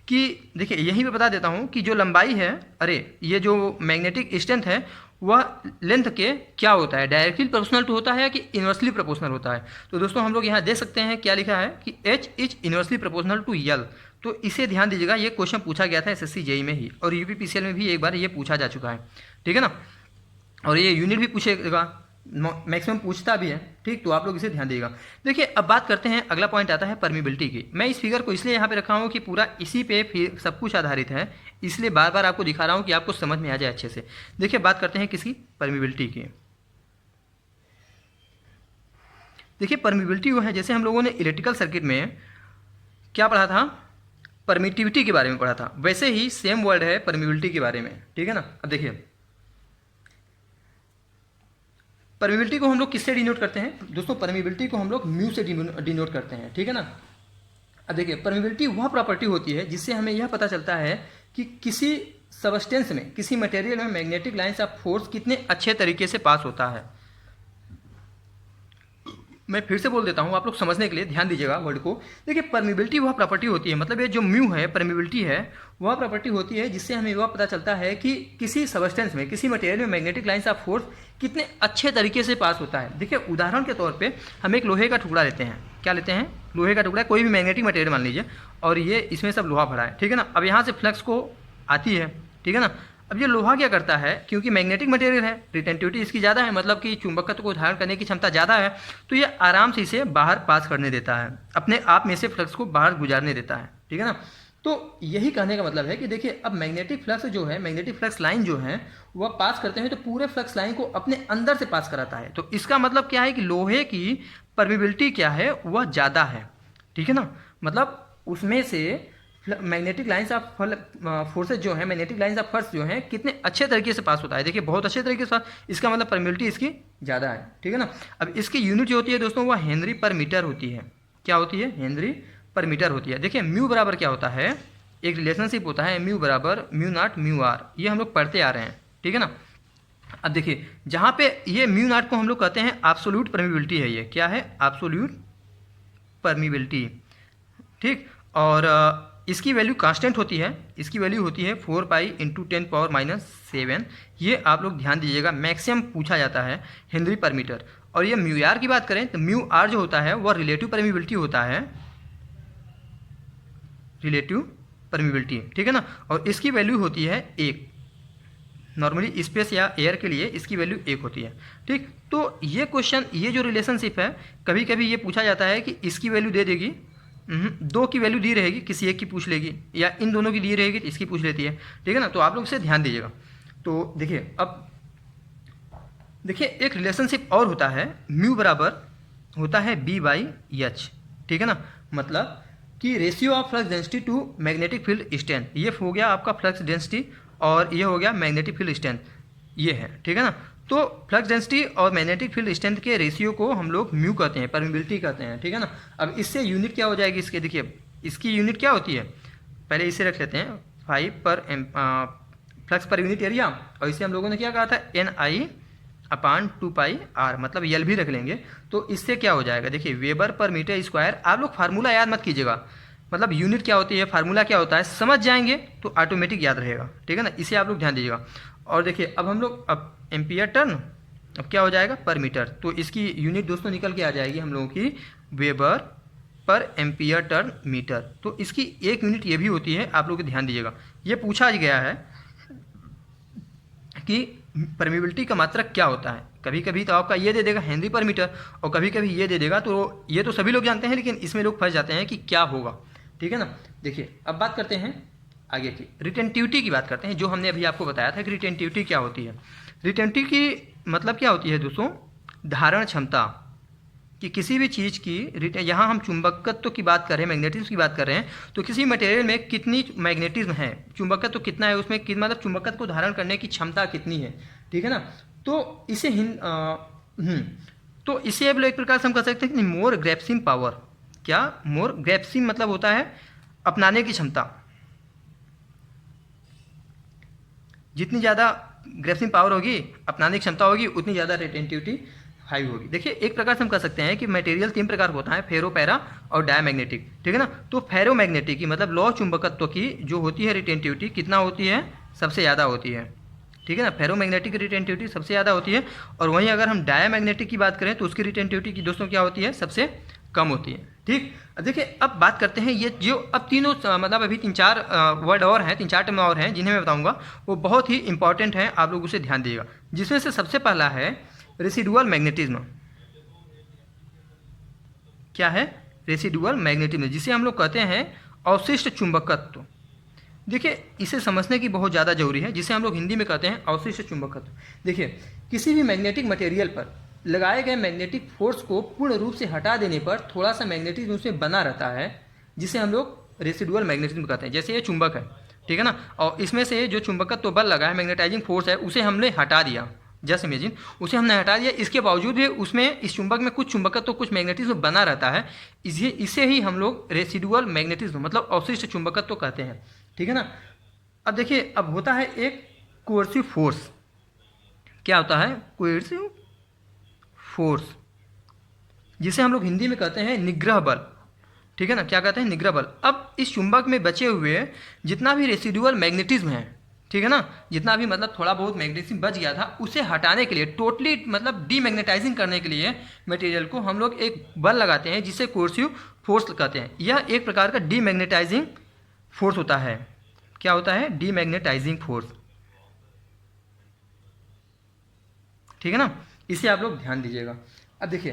कि देखिए यहीं पे बता देता हूँ कि जो लंबाई है, अरे ये जो मैग्नेटिक स्ट्रेंथ है वह लेंथ के क्या होता है, डायरेक्टली प्रोपोर्शनल टू होता है कि इन्वर्सली प्रोपोर्शनल होता है। तो दोस्तों हम लोग यहाँ देख सकते हैं क्या लिखा है कि H is inversely proportional to L। तो इसे ध्यान दीजिएगा, ये क्वेश्चन पूछा गया था SSC JEE में ही, और UPPCL में भी एक बार ये पूछा जा चुका है, ठीक है ना। और ये यूनिट भी पूछेगा, मैक्सिमम पूछता भी है, ठीक। तो आप लोग इसे ध्यान दीजिएगा। देखिए अब बात करते हैं, अगला पॉइंट आता है परमिबिलिटी की। मैं इस फिगर को इसलिए यहाँ पे रखा हूँ कि पूरा इसी पे फिर सब कुछ आधारित है, इसलिए बार बार आपको दिखा रहा हूँ कि आपको समझ में आ जाए अच्छे से। देखिए बात करते हैं किसकी, परमिबिलिटी की। देखिए परमिबिलिटी वो है, जैसे हम लोगों ने इलेक्ट्रिकल सर्किट में क्या पढ़ा था, परमिटिविटी के बारे में पढ़ा था, वैसे ही सेम वर्ड है परमिबिलिटी के बारे में, ठीक है ना। अब देखिए परमिबिलिटी को हम लोग किससे डिनोट करते हैं दोस्तों, परमिबिलिटी को हम लोग म्यू से डिनोट करते हैं, ठीक है ना। अब देखिए परमिबिलिटी वह प्रॉपर्टी होती है जिससे हमें यह पता चलता है कि किसी सबस्टेंस में, किसी मटेरियल में मैग्नेटिक लाइंस ऑफ फोर्स कितने अच्छे तरीके से पास होता है। मैं फिर से बोल देता हूँ आप लोग समझने के लिए, ध्यान दीजिएगा वर्ड को। देखिए परमिबिलिटी वह प्रॉपर्टी होती है, मतलब ये जो म्यू है, परमिबिलिटी है, वह प्रॉपर्टी होती है जिससे हमें वह पता चलता है कि किसी सबस्टेंस में, किसी मटेरियल में मैग्नेटिक लाइंस ऑफ फोर्स कितने अच्छे तरीके से पास होता है। देखिए उदाहरण के तौर पे हम एक लोहे का टुकड़ा लेते हैं, क्या लेते हैं, लोहे का टुकड़ा, कोई भी मैग्नेटिक मटेरियल मान लीजिए, और ये इसमें सब लोहा भरा है, ठीक है ना। अब यहाँ से फ्लक्स को आती है, ठीक है ना। अब ये लोहा क्या करता है, क्योंकि मैग्नेटिक मटेरियल है, रिटेंटिविटी इसकी ज़्यादा है, मतलब कि चुंबकत्व को धारण करने की क्षमता ज़्यादा है, तो ये आराम से इसे बाहर पास करने देता है, अपने आप में से फ्लक्स को बाहर गुजारने देता है, ठीक है ना। तो यही कहने का मतलब है कि देखिए अब मैग्नेटिक फ्लक्स जो है, मैग्नेटिक फ्लक्स लाइन जो है वह पास करते हैं तो पूरे फ्लक्स लाइन को अपने अंदर से पास कराता है। तो इसका मतलब क्या है कि लोहे की परमिबिलिटी क्या है, वह ज़्यादा है, ठीक है ना। मतलब उसमें से मैग्नेटिक लाइंस ऑफ फोर्सेज जो है, मैग्नेटिक लाइंस ऑफ फोर्स जो है कितने अच्छे तरीके से पास होता है। देखिए बहुत अच्छे तरीके से, इसका मतलब परमिबिलिटी इसकी ज़्यादा है, ठीक है ना। अब इसकी यूनिट जो होती है दोस्तों वह हेनरी पर मीटर होती है। क्या होती है, हेनरी पर मीटर होती है। देखिए म्यू बराबर क्या होता है, एक रिलेशनशिप होता है म्यू बराबर म्यू नॉट म्यू आर, ये हम लोग पढ़ते आ रहे हैं, ठीक है ना। अब देखिए जहाँ पे ये म्यू नॉट को हम लोग कहते हैं एब्सोल्यूट परमिबिलिटी है, ये क्या है, एब्सोल्यूट परमिबिलिटी, ठीक। और इसकी वैल्यू कांस्टेंट होती है, इसकी वैल्यू होती है 4π × 10⁻⁷। ये आप लोग ध्यान दीजिएगा, मैक्सिमम पूछा जाता है हेनरी पर मीटर। और ये म्यू आर की बात करें तो म्यू आर जो होता है वह रिलेटिव परमिबिलिटी होता है, रिलेटिव परमिबिलिटी, ठीक है ना। और इसकी वैल्यू होती है 1, नॉर्मली स्पेस या एयर के लिए इसकी वैल्यू 1 होती है, ठीक। तो ये क्वेश्चन, ये जो रिलेशनशिप है, कभी कभी ये पूछा जाता है कि इसकी वैल्यू दे देगी, 2 की वैल्यू दी रहेगी, किसी एक की पूछ लेगी, या इन दोनों की दी रहेगी तो इसकी पूछ लेती है, ठीक है ना। तो आप लोग इसे ध्यान दीजिएगा। तो देखिए अब देखिए एक रिलेशनशिप और होता है, म्यू बराबर होता है B/H, ठीक है ना। मतलब कि ratio of flux density to magnetic field strength, ये हो गया आपका फ्लक्स डेंसिटी और ये हो गया मैग्नेटिक फील्ड स्ट्रेंथ, ये है, ठीक है ना। तो फ्लक्स डेंसिटी और मैग्नेटिक फील्ड स्ट्रेंथ के रेशियो को हम लोग म्यू कहते हैं, परमिबिलिटी कहते हैं, ठीक है ना। अब इससे यूनिट क्या हो जाएगी इसके, देखिए इसकी यूनिट क्या होती है, पहले इसे रख लेते हैं 5 पर फ्लक्स पर यूनिट एरिया, और इसे हम लोगों ने क्या कहा था, NI/2πr, मतलब यल भी रख लेंगे। तो इससे क्या हो जाएगा, देखिए वेबर पर मीटर स्क्वायर। आप लोग फार्मूला याद मत कीजिएगा, मतलब यूनिट क्या होती है, फार्मूला क्या होता है, समझ जाएंगे तो ऑटोमेटिक याद रहेगा, ठीक है ना। इसे आप लोग ध्यान दीजिएगा। और देखिए अब हम लोग, अब एम्पियर टर्न, अब क्या हो जाएगा, पर मीटर। तो इसकी यूनिट दोस्तों निकल के आ जाएगी हम लोगों की वेबर पर एम्पियर टर्न मीटर। तो इसकी एक यूनिट ये भी होती है, आप लोग ध्यान दीजिएगा। ये पूछा गया है कि परमिबिलिटी का मात्रक क्या होता है, कभी कभी तो आपका ये दे देगा हेनरी पर मीटर, और कभी कभी ये दे देगा, तो ये तो सभी लोग जानते हैं, लेकिन इसमें लोग फंस जाते हैं कि क्या होगा, ठीक है ना। देखिए अब बात करते हैं आगे की, रिटेंटिविटी की बात करते हैं, जो हमने अभी आपको बताया था कि रिटेंटिविटी क्या होती है। रिटेंटिविटी की मतलब क्या होती है दोस्तों, धारण क्षमता, कि किसी भी चीज़ की यहाँ हम चुंबकत्व की बात कर रहे हैं, मैग्नेटिज्म की बात कर रहे हैं, तो किसी मटेरियल में कितनी मैग्नेटिज्म है, चुंबकत्व कितना है उसमें, मतलब चुंबकत्व को धारण करने की क्षमता कितनी है, ठीक है ना। तो इसे तो इसे अब एक प्रकार से हम कह सकते हैं कि मोर ग्रैप्सिंग पावर, क्या मोर ग्रैप्सिंग मतलब होता है अपनाने की क्षमता, जितनी ज़्यादा ग्रैप्सिंग पावर होगी, अपनाने की क्षमता होगी, उतनी ज़्यादा रिटेंटिविटी हाई होगी। देखिए एक प्रकार से हम कह सकते हैं कि मटेरियल 3 प्रकार का होता है, फेरो, पैरा और डायमैग्नेटिक, ठीक है ना। तो फेरोमैग्नेटिक की मतलब लौह चुंबकत्व की जो होती है रिटेंटिविटी कितना होती है, सबसे ज़्यादा होती है, ठीक है ना। फेरोमैग्नेटिक की रिटेंटिविटी सबसे ज़्यादा होती है, और वहीं अगर हम डायमैग्नेटिक की बात करें तो उसकी रिटेंटिविटी की दोस्तों क्या होती है, सबसे कम होती है, ठीक। अब देखिए अब बात करते हैं ये जो अब तीनों मतलब अभी 3-4 वर्ड और हैं, 3-4 टर्म और हैं जिन्हें मैं बताऊंगा, वो बहुत ही इंपॉर्टेंट हैं, आप लोग उसे ध्यान दीजिएगा। जिसमें से सबसे पहला है रेसिडुअल मैग्नेटिज्म। क्या है, रेसिडुअल मैग्नेटिज्म, जिसे हम लोग कहते हैं अवशिष्ट चुंबकत्व। देखिए इसे समझने की बहुत ज़्यादा जरूरी है, जिसे हम लोग हिंदी में कहते हैं अवशिष्ट चुंबकत्व। देखिए किसी भी मैग्नेटिक मटेरियल पर लगाए गए मैग्नेटिक फोर्स को पूर्ण रूप से हटा देने पर थोड़ा सा मैग्नेटिज्म उसमें बना रहता है, जिसे हम लोग रेसिडुअल मैग्नेटिज्म कहते हैं। जैसे ये चुंबक है, ठीक है ना, और इसमें से जो चुंबकत्व बल लगा है, मैग्नेटाइजिंग फोर्स है, उसे हमने हटा दिया, जस्ट इमेजिन उसे हमने हटा दिया, इसके बावजूद भी उसमें इस चुंबक में कुछ चुंबकत्व कुछ मैग्नेटिज्म बना रहता है, इसे ही हम लोग रेसिडुअल मैग्नेटिज्म मतलब अवशिष्ट चुंबकत्व कहते हैं, ठीक है ना। अब देखिए अब होता है एक कोर्सिव फोर्स। क्या होता है, कोर्सिव फोर्स, जिसे हम लोग हिंदी में कहते हैं निग्रह बल, ठीक है ना। क्या कहते हैं, निग्रह बल। अब इस चुंबक में बचे हुए जितना भी रेसिडुअल मैग्नेटिज्म है, ठीक है ना, जितना भी मतलब थोड़ा बहुत मैग्नेटिज्म बच गया था, उसे हटाने के लिए, टोटली मतलब डीमैग्नेटाइजिंग करने के लिए मटेरियल को हम लोग एक बल लगाते हैं, जिसे कोर्सिव फोर्स कहते हैं। यह एक प्रकार का डीमैग्नेटाइजिंग फोर्स होता है। क्या होता है, डीमैग्नेटाइजिंग फोर्स, ठीक है ना। इसे आप लोग ध्यान दीजिएगा। अब देखिए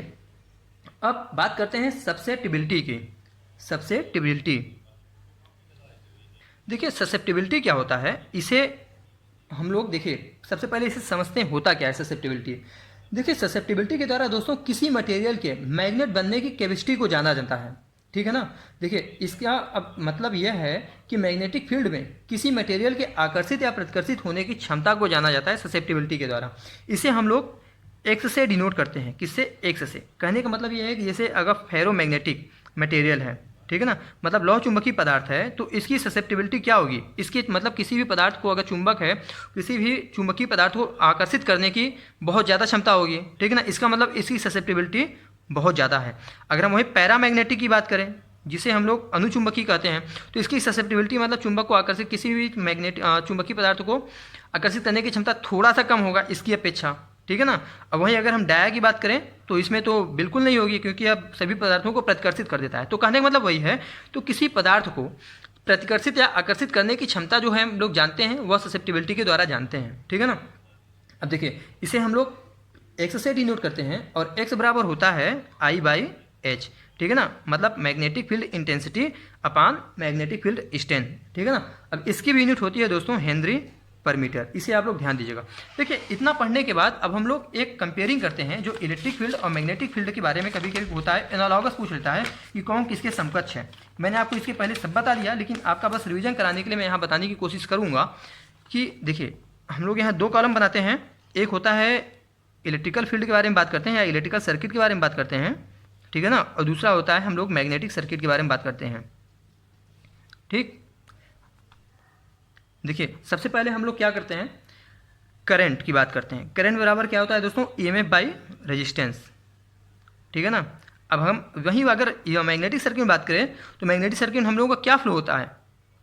अब बात करते हैं ससेप्टिबिलिटी की। ससेप्टिबिलिटी, देखिए ससेप्टिबिलिटी क्या होता है, इसे हम लोग देखिए सबसे पहले इसे समझते हैं होता क्या है ससेप्टिबिलिटी। देखिए ससेप्टिबिलिटी के द्वारा दोस्तों किसी मटेरियल के मैग्नेट बनने की कैपेसिटी को जाना जाता है, ठीक है ना। देखिए इसका अब मतलब यह है कि मैग्नेटिक फील्ड में किसी मटेरियल के आकर्षित या प्रतिकर्षित होने की क्षमता को जाना जाता है ससेप्टिबिलिटी के द्वारा। इसे हम लोग एक्स से डिनोट करते हैं, किससे, एक्स से। कहने का मतलब यह है कि जैसे अगर फेरोमैग्नेटिक मटेरियल है, ठीक है ना, मतलब लौह चुंबकीय पदार्थ है, तो इसकी ससेप्टिबिलिटी क्या होगी, इसकी मतलब किसी भी पदार्थ को, अगर चुंबक है, किसी भी चुंबकीय पदार्थ को आकर्षित करने की बहुत ज़्यादा क्षमता होगी, ठीक है ना। इसका मतलब इसकी ससेप्टिबिलिटी बहुत ज़्यादा है। अगर हम वही पैरामैग्नेटिक की बात करें, जिसे हम लोग अनुचुंबकीय कहते हैं, तो इसकी ससेप्टिबिलिटी मतलब चुंबक को आकर्षित, किसी भी चुंबकीय पदार्थ को आकर्षित करने की क्षमता थोड़ा सा कम होगा इसकी अपेक्षा, ठीक है ना। अब वहीं अगर हम डाया की बात करें तो इसमें तो बिल्कुल नहीं होगी, क्योंकि अब सभी पदार्थों को प्रतिकर्षित कर देता है। तो कहने का मतलब वही है, तो किसी पदार्थ को प्रतिकर्षित या आकर्षित करने की क्षमता जो है हम लोग जानते हैं, वह ससेप्टिबिलिटी के द्वारा जानते हैं, ठीक है ना। अब देखिए इसे हम लोग एक्स से डिनोट करते हैं, और एक्स बराबर होता है I/H, ठीक है ना, मतलब मैग्नेटिक फील्ड इंटेंसिटी अपान मैग्नेटिक फील्ड स्ट्रेंथ, ठीक है ना। अब इसकी भी यूनिट होती है दोस्तों हेनरी पर मीटर, इसे आप लोग ध्यान दीजिएगा। देखिए इतना पढ़ने के बाद अब हम लोग एक कंपेयरिंग करते हैं, जो इलेक्ट्रिक फील्ड और मैग्नेटिक फील्ड के बारे में कभी कभी होता है, एनालॉगस पूछ लेता है कि कौन किसके समकक्ष है। मैंने आपको इसके पहले सब बता दिया, लेकिन आपका बस रिवीजन कराने के लिए मैं यहाँ बताने की कोशिश करूँगा कि देखिए हम लोग यहाँ 2 कॉलम बनाते हैं। एक होता है इलेक्ट्रिकल फील्ड के बारे में बात करते हैं या इलेक्ट्रिकल सर्किट के बारे में बात करते हैं, ठीक है ना, और दूसरा होता है हम लोग मैग्नेटिक सर्किट के बारे में बात करते हैं, ठीक। देखिए सबसे पहले हम लोग क्या करते हैं, करंट की बात करते हैं। करंट बराबर क्या होता है दोस्तों, EMF बाई रेजिस्टेंस, ठीक है ना। अब हम वहीं अगर मैग्नेटिक सर्किट में बात करें तो मैग्नेटिक सर्किट में हम लोगों का क्या फ्लो होता है,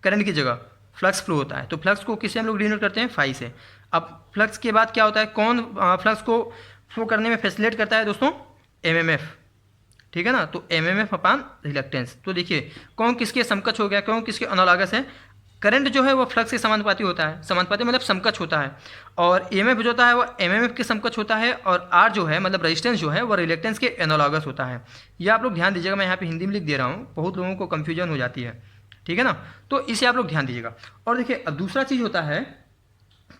करंट की जगह फ्लक्स फ्लो होता है। तो फ्लक्स को किससे हम लोग डिनोट करते हैं, फाई से। अब फ्लक्स के बाद क्या होता है, कौन फ्लक्स को फ्लो करने में फैसिलिटेट करता है दोस्तों, MMF, ठीक है ना। तो MMF अपान रिलक्टेंस। तो देखिए कौन किसके समकक्ष हो गया, कौन किसके एनालॉगस है। करंट जो है वो फ्लक्स के समानुपाती होता है, समानुपाती मतलब समकक्ष होता है, और EMF जो होता है वो MMF के समकक्ष होता है, और R जो है मतलब रेजिस्टेंस जो है वो रिलक्टेंस के एनालॉगस होता है। ये आप लोग ध्यान दीजिएगा, मैं यहाँ पे हिंदी में लिख दे रहा हूँ, बहुत लोगों को कन्फ्यूजन हो जाती है, ठीक है ना। तो इसे आप लोग ध्यान दीजिएगा। और देखिए अब दूसरा चीज़ होता है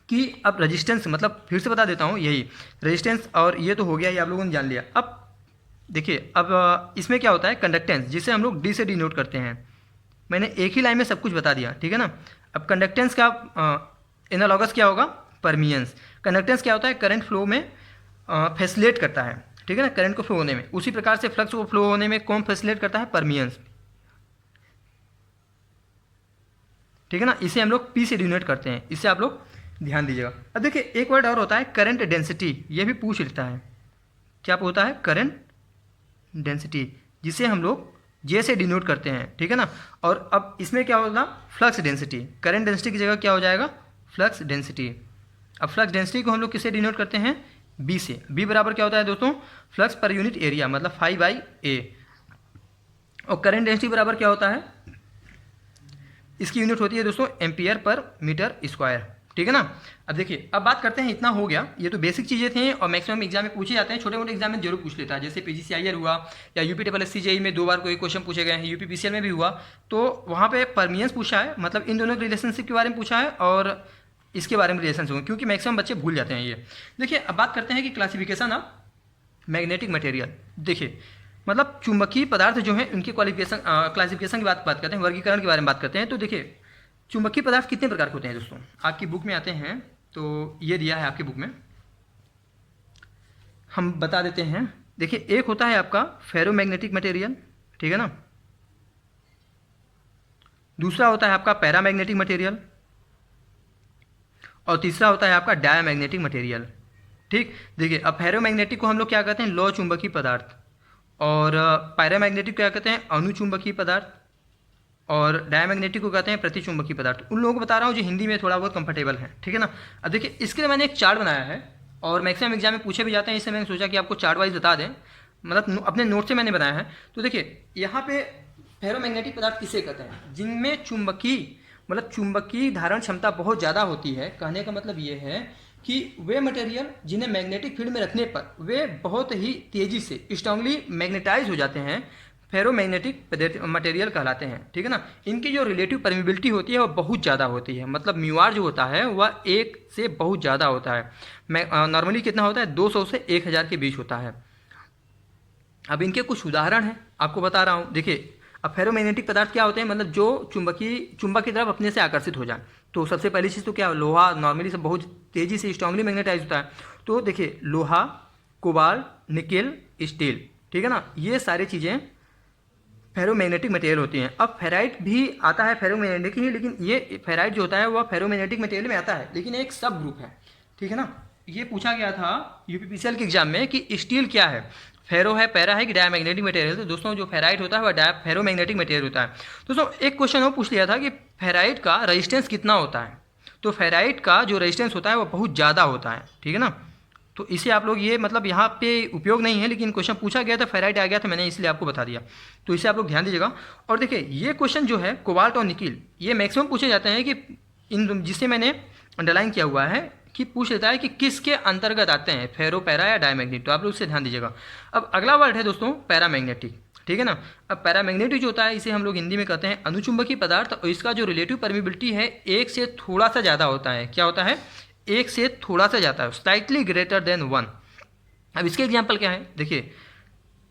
कि अब रेजिस्टेंस, मतलब फिर से बता देता हूँ, यही रेजिस्टेंस, और ये तो हो गया, ये आप लोगों ने जान लिया। अब देखिए अब इसमें क्या होता है, कंडक्टेंस, जिसे हम लोग डी से डिनोट करते हैं। मैंने एक ही लाइन में सब कुछ बता दिया, ठीक है ना। अब कंडक्टेंस का एनालॉगस क्या होगा, परमियंस। कंडक्टेंस क्या होता है, करंट फ्लो में फैसिलिटेट करता है, ठीक है ना, करंट को फ्लो होने में। उसी प्रकार से फ्लक्स को फ्लो होने में कौन फैसिलिटेट करता है, परमियंस, ठीक है ना। इसे हम लोग पी से डिनोट करते हैं, इससे आप लोग ध्यान दीजिएगा। अब देखिए एक वर्ड और होता है करंट डेंसिटी, ये भी पूछ लेता है। क्या होता है, करंट डेंसिटी, जिसे हम लोग जे से डिनोट करते हैं, ठीक है ना। और अब इसमें क्या होगा, फ्लक्स डेंसिटी। करंट डेंसिटी की जगह क्या हो जाएगा, फ्लक्स डेंसिटी। अब फ्लक्स डेंसिटी को हम लोग किससे डिनोट करते हैं, बी से। बी बराबर क्या होता है दोस्तों, फ्लक्स पर यूनिट एरिया, मतलब 5/A। और करंट डेंसिटी बराबर क्या होता है, इसकी यूनिट होती है दोस्तों एम्पियर पर मीटर स्क्वायर, ठीक है ना। अब देखिए, अब बात करते हैं, इतना हो गया, ये तो बेसिक चीज़ें थी और मैक्सिमम एग्जाम में पूछे जाते हैं, छोटे मोटे एग्जाम में जरूर पूछ लेता है। जैसे PGCIR हुआ या UPSSC JEE में 2 बार कोई क्वेश्चन पूछे गए हैं, UPPCL में भी हुआ, तो वहाँ पे परमियंस पूछा है, मतलब इन दोनों के रिलेशनशिप के बारे में पूछा है और इसके बारे में रिलेशन होंगे, क्योंकि मैक्सिमम बच्चे भूल जाते हैं ये। देखिए अब बात करते हैं कि क्लासिफिकेशन ऑफ मैग्नेटिक मटेरियल। देखिए मतलब चुंबकीय पदार्थ जो है उनकी क्लासिफिकेशन की बात करते हैं, वर्गीकरण के बारे में बात करते हैं। तो देखिए चुंबकीय पदार्थ कितने प्रकार के होते हैं दोस्तों, आपकी बुक में आते हैं, तो ये दिया है आपकी बुक में, हम बता देते हैं। देखिए एक होता है आपका फेरोमैग्नेटिक मटेरियल, ठीक है ना। दूसरा होता है आपका पैरामैग्नेटिक मटेरियल और तीसरा होता है आपका डायमैग्नेटिक मटेरियल, ठीक। देखिए अब फेरोमैग्नेटिक को हम लोग क्या कहते हैं, लौ चुंबकीय पदार्थ, और पैरामैग्नेटिक क्या कहते हैं, अनुचुंबकीय पदार्थ, और डायमैग्नेटिक को कहते हैं प्रतिचुंबकीय पदार्थ। उन लोगों को बता रहा हूँ जो हिंदी में थोड़ा बहुत कंफर्टेबल है, ठीक है ना। अब देखिए इसके लिए मैंने एक चार्ट बनाया है और मैक्सिमम एग्जाम में पूछे भी जाते हैं, इससे मैंने सोचा कि आपको चार्ट वाइज बता दें, मतलब अपने नोट से मैंने बनाया है। तो देखिए यहाँ पे फेरोमैग्नेटिक पदार्थ किसे कहते हैं, जिनमें चुंबकीय मतलब चुंबकीय धारण क्षमता बहुत ज़्यादा होती है। कहने का मतलब ये है कि वे मटेरियल जिन्हें मैग्नेटिक फील्ड में रखने पर वे बहुत ही तेज़ी से स्ट्रांगली मैग्नेटाइज हो जाते हैं, फेरोमैग्नेटिक मटेरियल कहलाते हैं, ठीक है ना। इनकी जो रिलेटिव परमिबिलिटी होती है वो बहुत ज़्यादा होती है, मतलब म्यूआर जो होता है वह 1 से बहुत ज़्यादा होता है। नॉर्मली कितना होता है, 200 से 1000 के बीच होता है। अब इनके कुछ उदाहरण हैं, आपको बता रहा हूँ। देखिए अब फेरोमैग्नेटिक पदार्थ क्या होते हैं, मतलब जो चुंबक की तरफ अपने से आकर्षित हो जाए। तो सबसे पहली चीज़ तो क्या, लोहा नॉर्मली से बहुत तेज़ी से स्ट्रांगली मैग्नेटाइज होता है। तो देखिए लोहा, कोबाल्ट, निकेल, स्टील, ठीक है ना, ये सारी चीज़ें फेरोमैग्नेटिक मटेरियल होती हैं। अब फेराइट भी आता है फेरोमैग्नेटिक ही, लेकिन ये फेराइट जो होता है वह फेरोमैग्नेटिक मटेरियल में आता है, लेकिन एक सब ग्रुप है, ठीक है ना। ये पूछा गया था UPPCL के एग्जाम में कि स्टील क्या है, फेरो है, पैरा है कि डायमैग्नेटिक मटेरियल। तो दोस्तों जो फेराइट होता है वह फेरोमैग्नेटिक मटेरियल होता है। दोस्तों एक क्वेश्चन और पूछ लिया था कि फेराइट का रेजिस्टेंस कितना होता है, तो फेराइट का जो रेजिस्टेंस होता है वह बहुत ज़्यादा होता है, ठीक है ना। तो इसे आप लोग ये मतलब यहाँ पे उपयोग नहीं है, लेकिन क्वेश्चन पूछा गया था, फेराइट आ गया था, मैंने इसलिए आपको बता दिया। तो इसे आप लोग ध्यान दीजिएगा। और देखिए ये क्वेश्चन जो है कोबाल्ट और निकिल, ये मैक्सिमम पूछे जाते हैं कि इन जिसे मैंने अंडरलाइन किया हुआ है कि पूछ लेता है कि किसके अंतर्गत आते हैं, फेरो, पैरा या डायमैग्नेटिक। तो आप लोग इससे ध्यान दीजिएगा। अब अगला वर्ड है दोस्तों पैरामैग्नेटिक, ठीक है ना। अब पैरामैग्नेटिक जो होता है इसे हम लोग हिंदी में कहते हैं अनुचुंबकीय पदार्थ, और इसका जो रिलेटिव परमिबिलिटी है 1 से थोड़ा सा ज़्यादा होता है। क्या होता है, 1 से थोड़ा सा ज़्यादा है, स्लाइटली ग्रेटर देन 1। अब इसके एग्जाम्पल क्या है, देखिए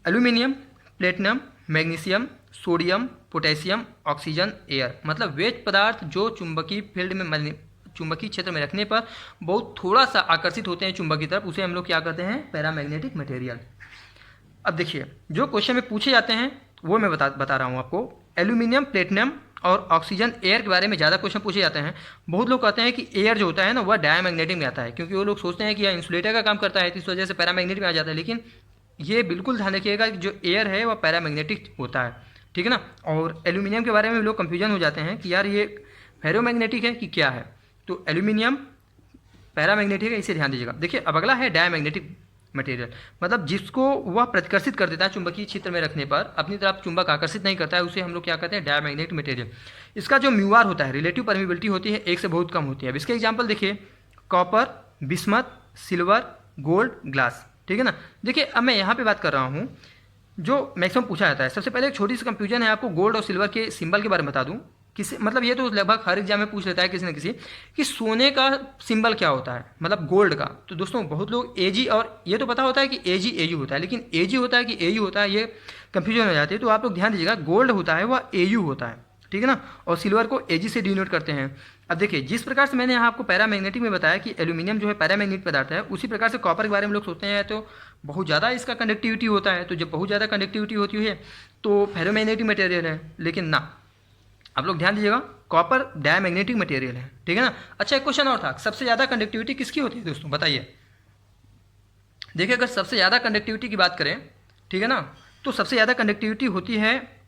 aluminium, platinum, magnesium, sodium, potassium, oxygen, air. मतलब वे पदार्थ जो चुंबकीय फील्ड में चुंबकीय क्षेत्र में रखने पर बहुत थोड़ा सा आकर्षित होते हैं चुंबक की तरफ, उसे हम लोग क्या कहते हैं, पैरामैग्नेटिक मटेरियल। अब देखिए जो क्वेश्चन में पूछे जाते हैं वो मैं बता रहा हूँ आपको। एल्यूमिनियम, प्लेटिनम और ऑक्सीजन, एयर के बारे में ज़्यादा क्वेश्चन पूछे जाते हैं। बहुत लोग कहते हैं कि एयर जो होता है ना वह डायमैग्नेटिक में आता है, क्योंकि वो लोग सोचते हैं कि यह इंसुलेटर का काम करता है, तो इस वजह से पैरामैग्नेटिक में आ जाता है। लेकिन ये बिल्कुल ध्यान रखिएगा कि जो एयर है वह पैरामैग्नेटिक होता है, ठीक है ना। और एल्यूमिनियम के बारे में लोग कन्फ्यूजन हो जाते हैं कि यार ये फेरोमैग्नेटिक है कि क्या है। तो एल्यूमिनियम पैरामैग्नेटिक है, इसे ध्यान दीजिएगा। देखिए अब अगला है डायमैग्नेटिक मटेरियल, मतलब जिसको वह प्रतिकर्षित कर देता है चुंबकीय क्षेत्र में रखने पर, अपनी तरफ चुंबक आकर्षित नहीं करता है, उसे हम लोग क्या कहते हैं, डायमैग्नेटिक मटेरियल। इसका जो म्यूआर होता है, रिलेटिव परमिबिलिटी होती है 1 से बहुत कम होती है। अब इसके एग्जाम्पल देखिए copper, bismuth, silver, gold, glass, ठीक है ना। देखिए अब मैं यहाँ पे बात कर रहा हूँ जो मैक्सिमम पूछा जाता है। सबसे पहले एक छोटी सी कंफ्यूजन है, आपको गोल्ड और सिल्वर के सिंबल के बारे में बता दूँ। किसी मतलब ये तो लगभग हर एग्जाम में पूछ लेता है किसी न किसी कि सोने का सिंबल क्या होता है, मतलब गोल्ड का। तो दोस्तों बहुत लोग एजी, और ये तो पता होता है कि एजी एयू होता है, लेकिन एजी होता है कि एयू होता है ये कंफ्यूजन हो जाती है। तो आप लोग ध्यान दीजिएगा, गोल्ड होता है वह एयू होता है, ठीक है ना, और सिल्वर को एजी से डिनोट करते हैं। अब देखिए जिस प्रकार से मैंने यहाँ आपको पैरामैग्नेटिक में बताया कि एल्यूमिनियम जो है पैरामैग्नेटिक पदार्थ है, उसी प्रकार से कॉपर के बारे में लोग सोचते हैं तो बहुत ज़्यादा इसका कंडक्टिविटी होता है। तो जब बहुत ज़्यादा कंडक्टिविटी होती है तो फेरोमैग्नेटिक मटेरियल है, लेकिन ना, आप लोग ध्यान दीजिएगा, कॉपर डायमैग्नेटिक मटेरियल है, ठीक है ना। अच्छा एक क्वेश्चन और था, सबसे ज़्यादा कंडक्टिविटी किसकी होती है दोस्तों, बताइए। देखिए अगर सबसे ज़्यादा कंडक्टिविटी की बात करें, ठीक है ना, तो सबसे ज़्यादा कंडक्टिविटी होती है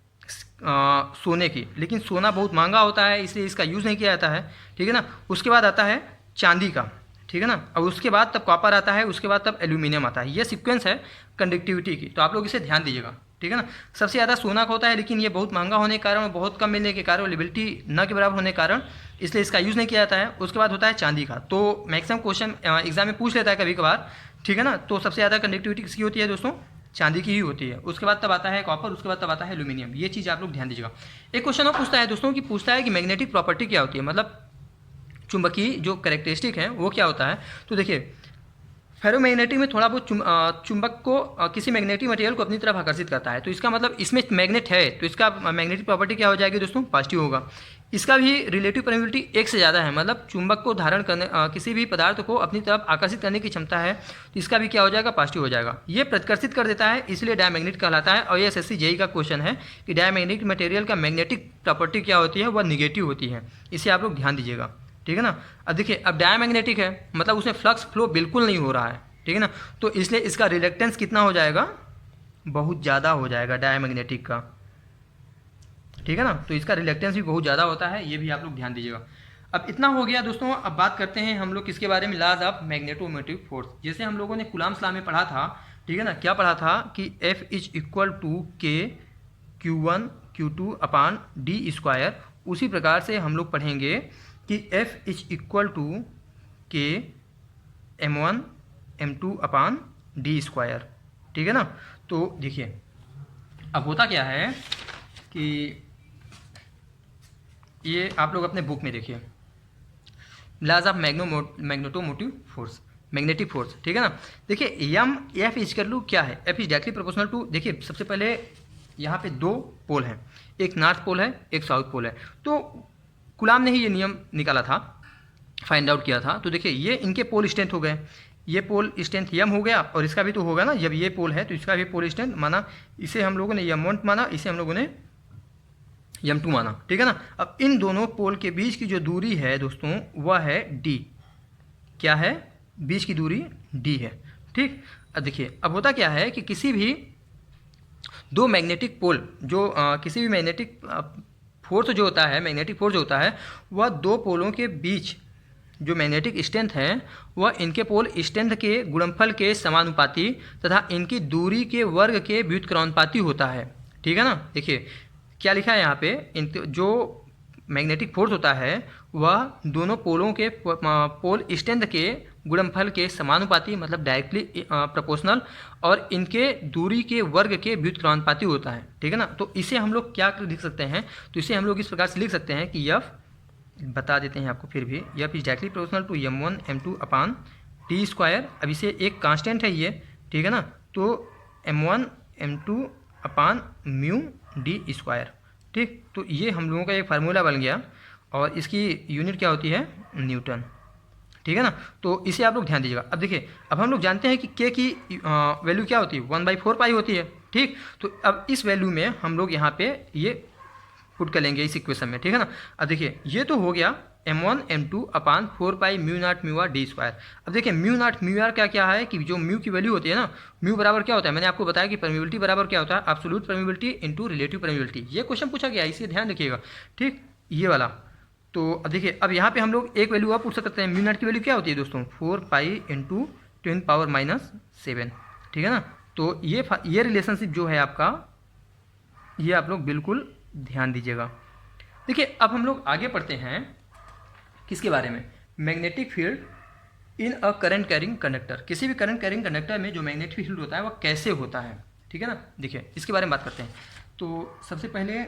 सोने की, लेकिन सोना बहुत महंगा होता है इसलिए इसका यूज़ नहीं किया जाता है, ठीक है ना। उसके बाद आता है चांदी का, ठीक है ना, और उसके बाद तब कॉपर आता है, उसके बाद तब एल्यूमिनियम आता है। ये सीक्वेंस है कंडक्टिविटी की, तो आप लोग इसे ध्यान दीजिएगा, ठीक है ना। सबसे ज़्यादा सोना का होता है, लेकिन ये बहुत महंगा होने के कारण और बहुत कम मिलने के कारण, अवेलेबिलिटी न के बराबर होने के कारण इसलिए इसका यूज़ नहीं किया जाता है। उसके बाद होता है चांदी का, तो मैक्सिमम क्वेश्चन एग्जाम में पूछ लेता है कभी कभार, ठीक है ना। तो सबसे ज़्यादा कंडक्टिविटी किसकी होती है दोस्तों, चांदी की ही होती है। उसके बाद तब आता है कॉपर, उसके बाद तब आता है एल्यूमिनियम। ये चीज़ आप लोग ध्यान दीजिएगा। एक क्वेश्चन और पूछता है दोस्तों कि पूछता है कि मैग्नेटिक प्रॉपर्टी क्या होती है, मतलब चुंबकीय जो कैरेक्टरिस्टिक है वो क्या होता है। तो देखिए फेरोमैग्नेटिक में थोड़ा बहुत चुंबक को किसी मैग्नेटिक मटेरियल को अपनी तरफ आकर्षित करता है, तो इसका मतलब इसमें मैग्नेट है, तो इसका मैग्नेटिक प्रॉपर्टी क्या हो जाएगी दोस्तों, पॉजिटिव होगा। इसका भी रिलेटिव परमिटिविटी 1 से ज़्यादा है, मतलब चुंबक को धारण करने किसी भी पदार्थ को अपनी तरफ आकर्षित करने की क्षमता है, तो इसका भी क्या हो जाएगा, पॉजिटिव हो जाएगा। ये प्रतिकर्षित कर देता है, इसलिए डायमैग्नेट कहलाता है। और ये एसएससी जेईई का क्वेश्चन है कि डायमैग्नेटिक मटेरियल का मैग्नेटिक प्रॉपर्टी क्या होती है, वह निगेटिव होती है। इसे आप लोग ध्यान दीजिएगा, ठीक है ना। अब देखिए अब डायमैग्नेटिक है, मतलब उसमें फ्लक्स फ्लो बिल्कुल नहीं हो रहा है, ठीक है ना, तो इसलिए इसका रिलेक्टेंस कितना हो जाएगा, बहुत ज़्यादा हो जाएगा डायमैग्नेटिक का, ठीक है ना। तो इसका रिलेक्टेंस भी बहुत ज़्यादा होता है, ये भी आप लोग ध्यान दीजिएगा। अब इतना हो गया दोस्तों, अब बात करते हैं हम लोग किसके बारे में, लॉज ऑफ मैग्नेटोमोटिव फोर्स। जैसे हम लोगों ने कूलाम्स लॉ में पढ़ा था, ठीक है ना, क्या पढ़ा था कि F इज इक्वल टू के Q1 Q2 अपान डी स्क्वायर। उसी प्रकार से हम लोग पढ़ेंगे कि F इज इक्वल टू के M1 M2 अपान डी स्क्वायर, ठीक है ना। तो देखिए अब होता क्या है कि ये आप लोग अपने बुक में देखिए, laws of magnetomotive force, magnetic force, ठीक है ना। देखिए एम एफ इज कर लू क्या है, F is directly proportional to, देखिए सबसे पहले यहाँ पे 2 पोल हैं, एक नॉर्थ पोल है एक साउथ पोल है। तो कूलाम ने ही ये नियम निकाला था, फाइंड आउट किया था। तो देखिए ये इनके पोल स्ट्रेंथ हो गए, ये पोल स्ट्रेंथ यम हो गया, और इसका भी तो होगा ना, जब ये पोल है तो इसका भी पोल स्ट्रेंथ माना, इसे हम लोगों ने यम1 माना, इसे हम लोगों ने यम2 माना, ठीक है ना। अब इन दोनों पोल के बीच की जो दूरी है दोस्तों वह है डी, क्या है, बीच की दूरी डी है, ठीक। अब देखिए अब होता क्या है कि किसी भी 2 मैग्नेटिक पोल जो किसी भी मैग्नेटिक फोर्स जो होता है, मैग्नेटिक फोर्स जो होता है वह 2 पोलों के बीच जो मैग्नेटिक स्ट्रेंथ है वह इनके पोल स्ट्रेंथ के गुणनफल के समानुपाती तथा इनकी दूरी के वर्ग के व्युत्क्रमानुपाती होता है, ठीक है ना। देखिए क्या लिखा है यहाँ पे, जो मैग्नेटिक फोर्स होता है वह दोनों पोलों के पोल स्ट्रेंथ के गुणनफल के समानुपाती, मतलब डायरेक्टली प्रोपोर्शनल, और इनके दूरी के वर्ग के व्युत्क्रमानुपाती होता है, ठीक है ना। तो इसे हम लोग क्या लिख सकते हैं, तो इसे हम लोग इस प्रकार से लिख सकते हैं कि यफ, बता देते हैं आपको फिर भी, F is directly proportional to M1 M2 upon T square. अब इसे एक कांस्टेंट है ये, ठीक है ना, तो M1 M2 अपान म्यू डी स्क्वायर, ठीक। तो ये हम लोगों का एक फार्मूला बन गया, और इसकी यूनिट क्या होती है, न्यूटन, ठीक है ना। तो इसे आप लोग ध्यान दीजिएगा। अब देखिए अब हम लोग जानते हैं कि के की वैल्यू क्या होती है, 1/4 पाई होती है, ठीक। तो अब इस वैल्यू में हम लोग यहाँ पे ये पुट कर लेंगे इस इक्वेशन में, ठीक है ना। अब देखिए ये तो हो गया M1 M2 अपान 4 pi mu naught mu R D square. अब देखिए म्यू नॉट म्यू आर क्या है कि जो म्यू की वैल्यू होती है ना, म्यू बराबर क्या होता है, मैंने आपको बताया कि परमिबिलिटी बराबर क्या होता है, absolute permeability into relative permeability. ये क्वेश्चन पूछा गया, इसे ध्यान रखिएगा, ठीक, ये वाला। तो अब देखिए अब यहाँ पे हम लोग एक वैल्यू और पूछ सकते हैं, म्यू नॉट की वैल्यू क्या होती है दोस्तों, 4 पाई इंटू 10⁻⁷, ठीक है ना। तो ये रिलेशनशिप जो है आपका, ये आप लोग बिल्कुल ध्यान दीजिएगा। देखिए अब हम लोग आगे पढ़ते हैं किसके बारे में, magnetic field in a current carrying conductor. किसी भी करंट कैरिंग कंडक्टर में जो मैग्नेटिक फील्ड होता है वह कैसे होता है, ठीक है ना। देखिए इसके बारे में बात करते हैं। तो सबसे पहले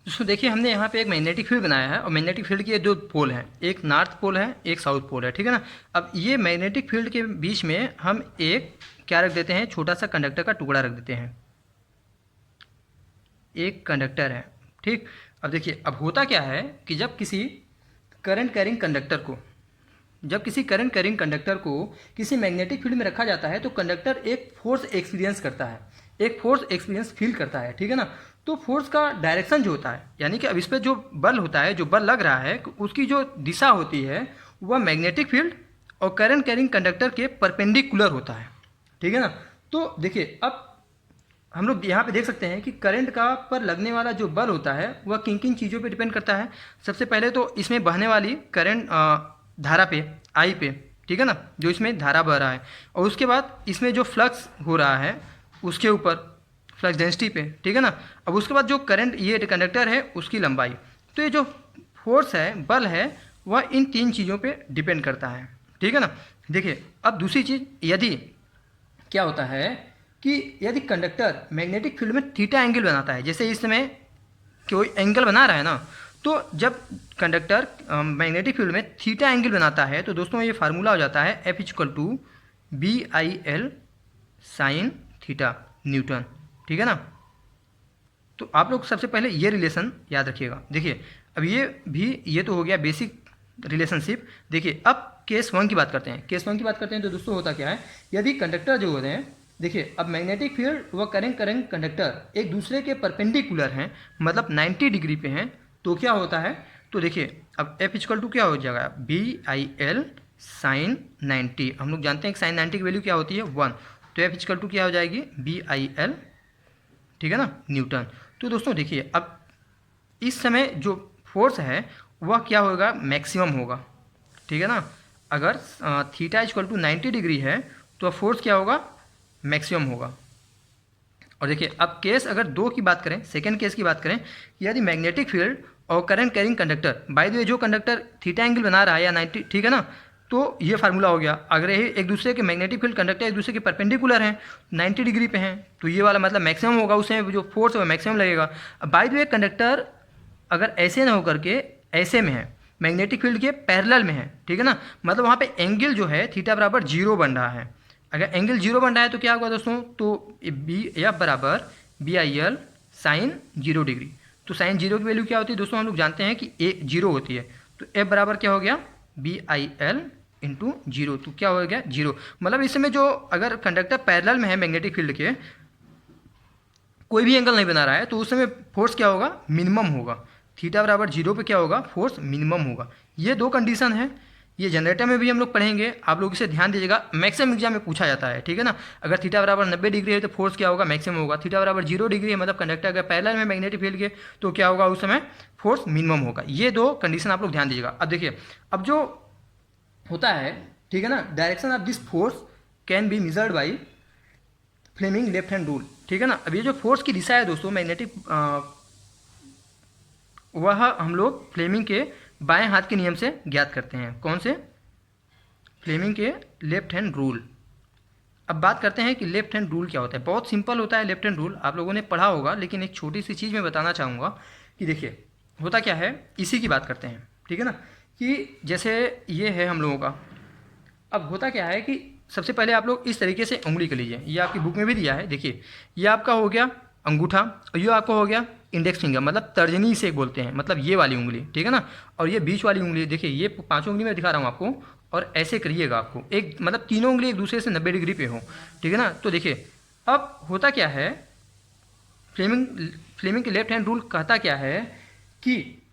दोस्तों देखिए, हमने यहाँ पे एक मैग्नेटिक फील्ड बनाया है और मैग्नेटिक फील्ड के दो पोल हैं, एक नॉर्थ पोल है, एक साउथ पोल है, ठीक है ना। अब ये मैग्नेटिक फील्ड के बीच में हम एक क्या रख देते हैं, छोटा सा कंडक्टर का टुकड़ा रख देते हैं, एक कंडक्टर है, ठीक। अब देखिए, अब होता क्या है कि जब किसी करंट कैरिंग कंडक्टर को किसी मैग्नेटिक फील्ड में रखा जाता है तो कंडक्टर एक फोर्स एक्सपीरियंस करता है, एक फोर्स एक्सपीरियंस फील करता है, ठीक है ना। तो फोर्स का डायरेक्शन जो होता है, यानी कि अब इस पर जो बल होता है, जो बल लग रहा है, उसकी जो दिशा होती है वह मैग्नेटिक फील्ड और करंट कैरिंग कंडक्टर के परपेंडिकुलर होता है, ठीक है ना। तो देखिए, अब हम लोग यहाँ पे देख सकते हैं कि करंट का पर लगने वाला जो बल होता है वह किन किन चीज़ों पे डिपेंड करता है। सबसे पहले तो इसमें बहने वाली करंट धारा पे, आई पे, ठीक है ना, जो इसमें धारा बह रहा है, और उसके बाद इसमें जो फ्लक्स हो रहा है उसके ऊपर, फ्लक्स डेंसिटी पे, ठीक है ना। अब उसके बाद जो करंट, ये कंडक्टर है, उसकी लंबाई। तो ये जो फोर्स है, बल है, वह इन तीन चीज़ों पे डिपेंड करता है, ठीक है ना। देखिए, अब दूसरी चीज़, यदि क्या होता है कि यदि कंडक्टर मैग्नेटिक फील्ड में थीटा एंगल बनाता है, जैसे इस समय कोई एंगल बना रहा है ना, तो जब कंडक्टर मैग्नेटिक फील्ड में थीटा एंगल बनाता है तो दोस्तों ये फार्मूला हो जाता है F=BIL साइन थीटा न्यूटन, ठीक है ना। तो आप लोग सबसे पहले ये रिलेशन याद रखिएगा। देखिए, अब ये तो हो गया बेसिक रिलेशनशिप। देखिए, अब केस वन की बात करते हैं। तो दोस्तों होता क्या है, यदि कंडक्टर जो होते हैं, देखिए, अब मैग्नेटिक फील्ड व करंट कंडक्टर एक दूसरे के परपेंडिकुलर हैं, मतलब 90 डिग्री पे हैं, तो क्या होता है, तो देखिए, अब F= क्या हो जाएगा, BIL साइन 90। हम लोग जानते हैं कि साइन 90 की वैल्यू क्या होती है, 1। तो F= क्या हो जाएगी, BIL, ठीक है ना, न्यूटन। तो दोस्तों देखिए, अब इस समय जो फोर्स है वह क्या होगा, मैक्सिमम होगा, ठीक है ना। अगर θ=90 डिग्री है तो फोर्स क्या होगा, मैक्सिमम होगा। और देखिए, अब केस अगर दो की बात करें, सेकेंड केस की बात करें, यदि मैग्नेटिक फील्ड और current carrying conductor, by the way जो कंडक्टर थीटा एंगल बना रहा है या 90, ठीक है ना, तो ये फार्मूला हो गया। अगर ये एक दूसरे के मैग्नेटिक फील्ड कंडक्टर एक दूसरे के परपेंडिकुलर हैं, 90 डिग्री पे हैं, तो ये वाला मतलब मैक्सिमम होगा, उसमें जो फोर्स है वो मैक्सिमम लगेगा। अब बाय द वे कंडक्टर अगर ऐसे ना होकर के ऐसे में है, मैग्नेटिक फील्ड के पैरेलल में है, ठीक है ना, मतलब वहाँ पे एंगल जो है θ=0 बन रहा है। अगर एंगल 0 बन रहा है तो क्या होगा दोस्तों, तो F=BIL साइन 0 डिग्री। तो साइन 0 की वैल्यू क्या होती है दोस्तों, हम लोग जानते हैं कि A 0 होती है, तो F क्या हो गया, BIL इंटू 0। तो क्या हो गया, 0। मतलब इस समय जो अगर कंडक्टर पैरेलल में है मैग्नेटिक फील्ड के, कोई भी एंगल नहीं बना रहा है, तो उस समय फोर्स क्या होगा, मिनिमम होगा। θ=0 पे क्या होगा, फोर्स मिनिमम होगा। ये दो कंडीशन है, ये जनरेटर में भी हम लोग पढ़ेंगे, आप लोग इसे ध्यान दीजिएगा, मैक्सिमम एग्जाम में पूछा जाता है, ठीक है ना। अगर θ=90 डिग्री है तो फोर्स क्या होगा, मैक्सिमम होगा। θ=0 डिग्री है, मतलब कंडक्टर अगर पैरेलल में मैग्नेटिक फील्ड के, तो क्या होगा, उस समय फोर्स मिनिमम होगा। ये दो कंडीशन आप लोग ध्यान दीजिएगा। अब देखिए, अब जो होता है, ठीक है ना, direction of this force can be measured by Fleming left hand rule, ठीक है ना। अब ये जो फोर्स की दिशा है दोस्तों मैग्नेटिक, वह हम लोग फ्लेमिंग के बाएं हाथ के नियम से ज्ञात करते हैं। कौन से, फ्लेमिंग के लेफ्ट हैंड रूल। अब बात करते हैं कि लेफ्ट हैंड रूल क्या होता है। बहुत सिंपल होता है लेफ्ट हैंड रूल, आप लोगों ने पढ़ा होगा, लेकिन एक छोटी सी चीज़ मैं बताना चाहूँगा कि देखिए होता क्या है, इसी की बात करते हैं, ठीक है ना, कि जैसे ये है हम लोगों का। अब होता क्या है कि सबसे पहले आप लोग इस तरीके से उंगली कर लीजिए, ये आपकी बुक में भी दिया है। देखिए, ये आपका हो गया अंगूठा, और ये आपका हो गया इंडेक्स फिंगर, मतलब तर्जनी से बोलते हैं, मतलब ये वाली उंगली, ठीक है ना। और ये बीच वाली उंगली, देखिए ये पांचों उंगली मैं दिखा रहा हूँ आपको, और ऐसे करिएगा आपको, एक मतलब तीनों उंगली एक दूसरे से 90 डिग्री पे हो, ठीक है ना। तो देखिए, अब होता क्या है, फ्लेमिंग के लेफ्ट हैंड रूल कहता क्या है कि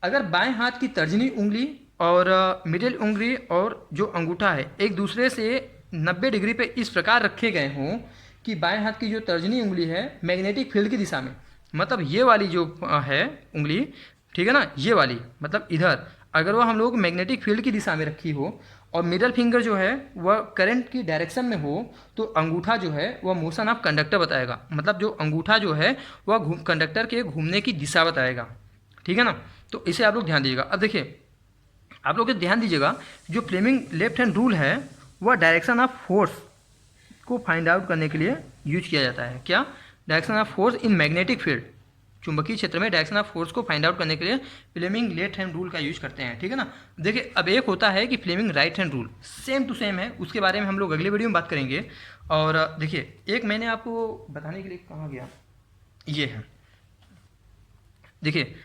अगर बाएं हाथ की तर्जनी उंगली और मिडिल उंगली और जो अंगूठा है एक दूसरे से 90 डिग्री पे इस प्रकार रखे गए हों कि बाएं हाथ की जो तर्जनी उंगली है मैग्नेटिक फील्ड की दिशा में, मतलब ये वाली जो है उंगली, ठीक है ना, ये वाली मतलब इधर, अगर वह हम लोग मैग्नेटिक फील्ड की दिशा में रखी हो, और मिडल फिंगर जो है वह करंट की डायरेक्शन में हो, तो अंगूठा जो है वह मोशन ऑफ कंडक्टर बताएगा, मतलब जो अंगूठा जो है वह कंडक्टर के घूमने की दिशा बताएगा, ठीक है ना। तो इसे आप लोग ध्यान दीजिएगा। अब देखिए, आप लोग ध्यान दीजिएगा, जो फ्लेमिंग लेफ्ट हैंड रूल है वह डायरेक्शन ऑफ फोर्स को फाइंड आउट करने के लिए यूज किया जाता है। क्या, direction of force in magnetic field, चुंबकीय क्षेत्र में डायरेक्शन ऑफ फोर्स को फाइंड आउट करने के लिए फ्लेमिंग लेफ्ट हैंड रूल का यूज करते हैं, ठीक है ना। देखिए अब एक होता है कि Fleming right hand rule, same to same है, उसके बारे में हम लोग अगले वीडियो में बात करेंगे। और देखिए एक मैंने आपको बताने के लिए कहा गया, ये है, देखिए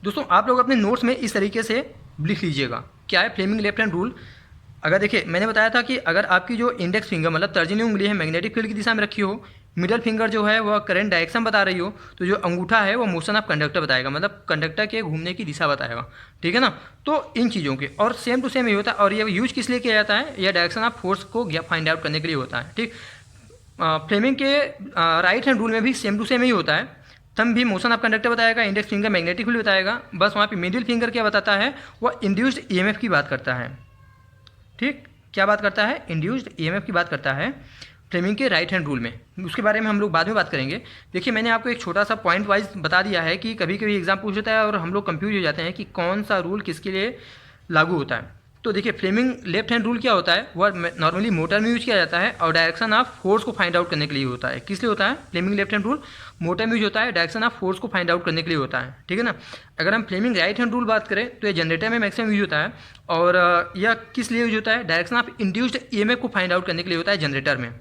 दोस्तों आप लोग अपने नोट्स में इस तरीके से लिख लीजिएगा, क्या है फ्लेमिंग लेफ्ट हैंड रूल। अगर देखिए मैंने बताया था कि अगर आपकी जो इंडेक्स फिंगर मतलब तर्जनी उंगली है मैग्नेटिक फील्ड की दिशा में रखी हो, मिडल फिंगर जो है वह करंट डायरेक्शन बता रही हो, तो जो अंगूठा है वो मोशन ऑफ कंडक्टर बताएगा, मतलब कंडक्टर के घूमने की दिशा बताएगा, ठीक है ना। तो इन चीज़ों के और सेम टू सेम ये होता है। और ये यूज किस लिए किया जाता है, यह डायरेक्शन ऑफ फोर्स को फाइंड आउट करने के लिए होता है, ठीक। फ्लेमिंग के राइट हैंड रूल में भी सेम टू सेम ही होता है। थंब भी मोशन ऑफ कंडक्टर बताएगा, इंडेक्स फिंगर मैग्नेटिक फील्ड बताएगा, बस वहाँ पे मिडिल फिंगर क्या बताता है, वह इंड्यूस्ड ईएमएफ की बात करता है, ठीक। क्या बात करता है, इंड्यूस्ड ईएमएफ की बात करता है फ्लेमिंग के राइट हैंड रूल में। उसके बारे में हम लोग बाद में बात करेंगे। देखिए मैंने आपको एक छोटा सा पॉइंट वाइज बता दिया है कि कभी कभी एग्जाम पूछ लेता है और हम लोग कंफ्यूज हो जाते हैं कि कौन सा रूल किसके लिए लागू होता है। तो देखिए फ्लेमिंग लेफ्ट हैंड रूल क्या होता है, वह नॉर्मली मोटर में यूज किया जाता है और डायरेक्शन ऑफ फोर्स को फाइंड आउट करने के लिए होता है। किस लिए होता है Fleming left hand rule, motor में यूज होता है, डायरेक्शन ऑफ फोर्स को फाइंड आउट करने के लिए होता है, ठीक है ना। अगर हम फ्लेमिंग राइट हैंड रूल बात करें तो ये जनरेटर में मैक्सिमम यूज होता है। और यह किस लिए यूज होता है, डायरेक्शन ऑफ इंड्यूस्ड ईएमएफ को फाइंड आउट करने के लिए होता है जनरेटर में।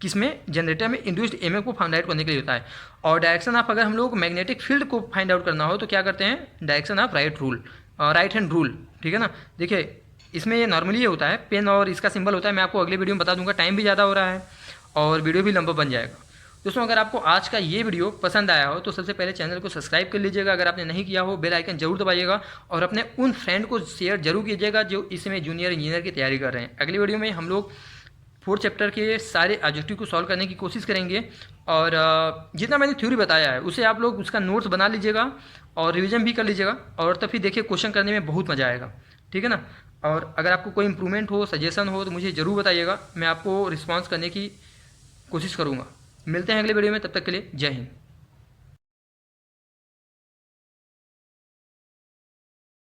किसमें, जनरेटर में इंड्यूस्ड ईएमएफ को फाइंड आउट करने के लिए होता है। और डायरेक्शन ऑफ अगर हम लोग मैग्नेटिक फील्ड को फाइंड आउट करना हो तो क्या करते हैं, direction of right rule, right hand rule, ठीक है ना। देखिए इसमें ये नॉर्मली ये होता है पेन और इसका सिंबल होता है, मैं आपको अगले वीडियो में बता दूंगा, टाइम भी ज़्यादा हो रहा है और वीडियो भी लंबा बन जाएगा। दोस्तों अगर आपको आज का ये वीडियो पसंद आया हो तो सबसे पहले चैनल को सब्सक्राइब कर लीजिएगा, अगर आपने नहीं किया हो बेल आइकन जरूर दबाइएगा और अपने उन फ्रेंड को शेयर जरूर कीजिएगा जो इसमें जूनियर इंजीनियर की तैयारी कर रहे हैं। अगली वीडियो में हम लोग 4th चैप्टर के सारे ऑब्जेक्टिव को सॉल्व करने की कोशिश करेंगे और जितना मैंने थ्योरी बताया है उसे आप लोग उसका नोट्स बना लीजिएगा और रिवीजन भी कर लीजिएगा और तब फिर देखिए क्वेश्चन करने में बहुत मज़ा आएगा, ठीक है ना। और अगर आपको कोई इंप्रूवमेंट हो, सजेशन हो तो मुझे ज़रूर बताइएगा, मैं आपको रिस्पॉन्स करने की कोशिश करूँगा। मिलते हैं अगले वीडियो में, तब तक के लिए जय हिंद।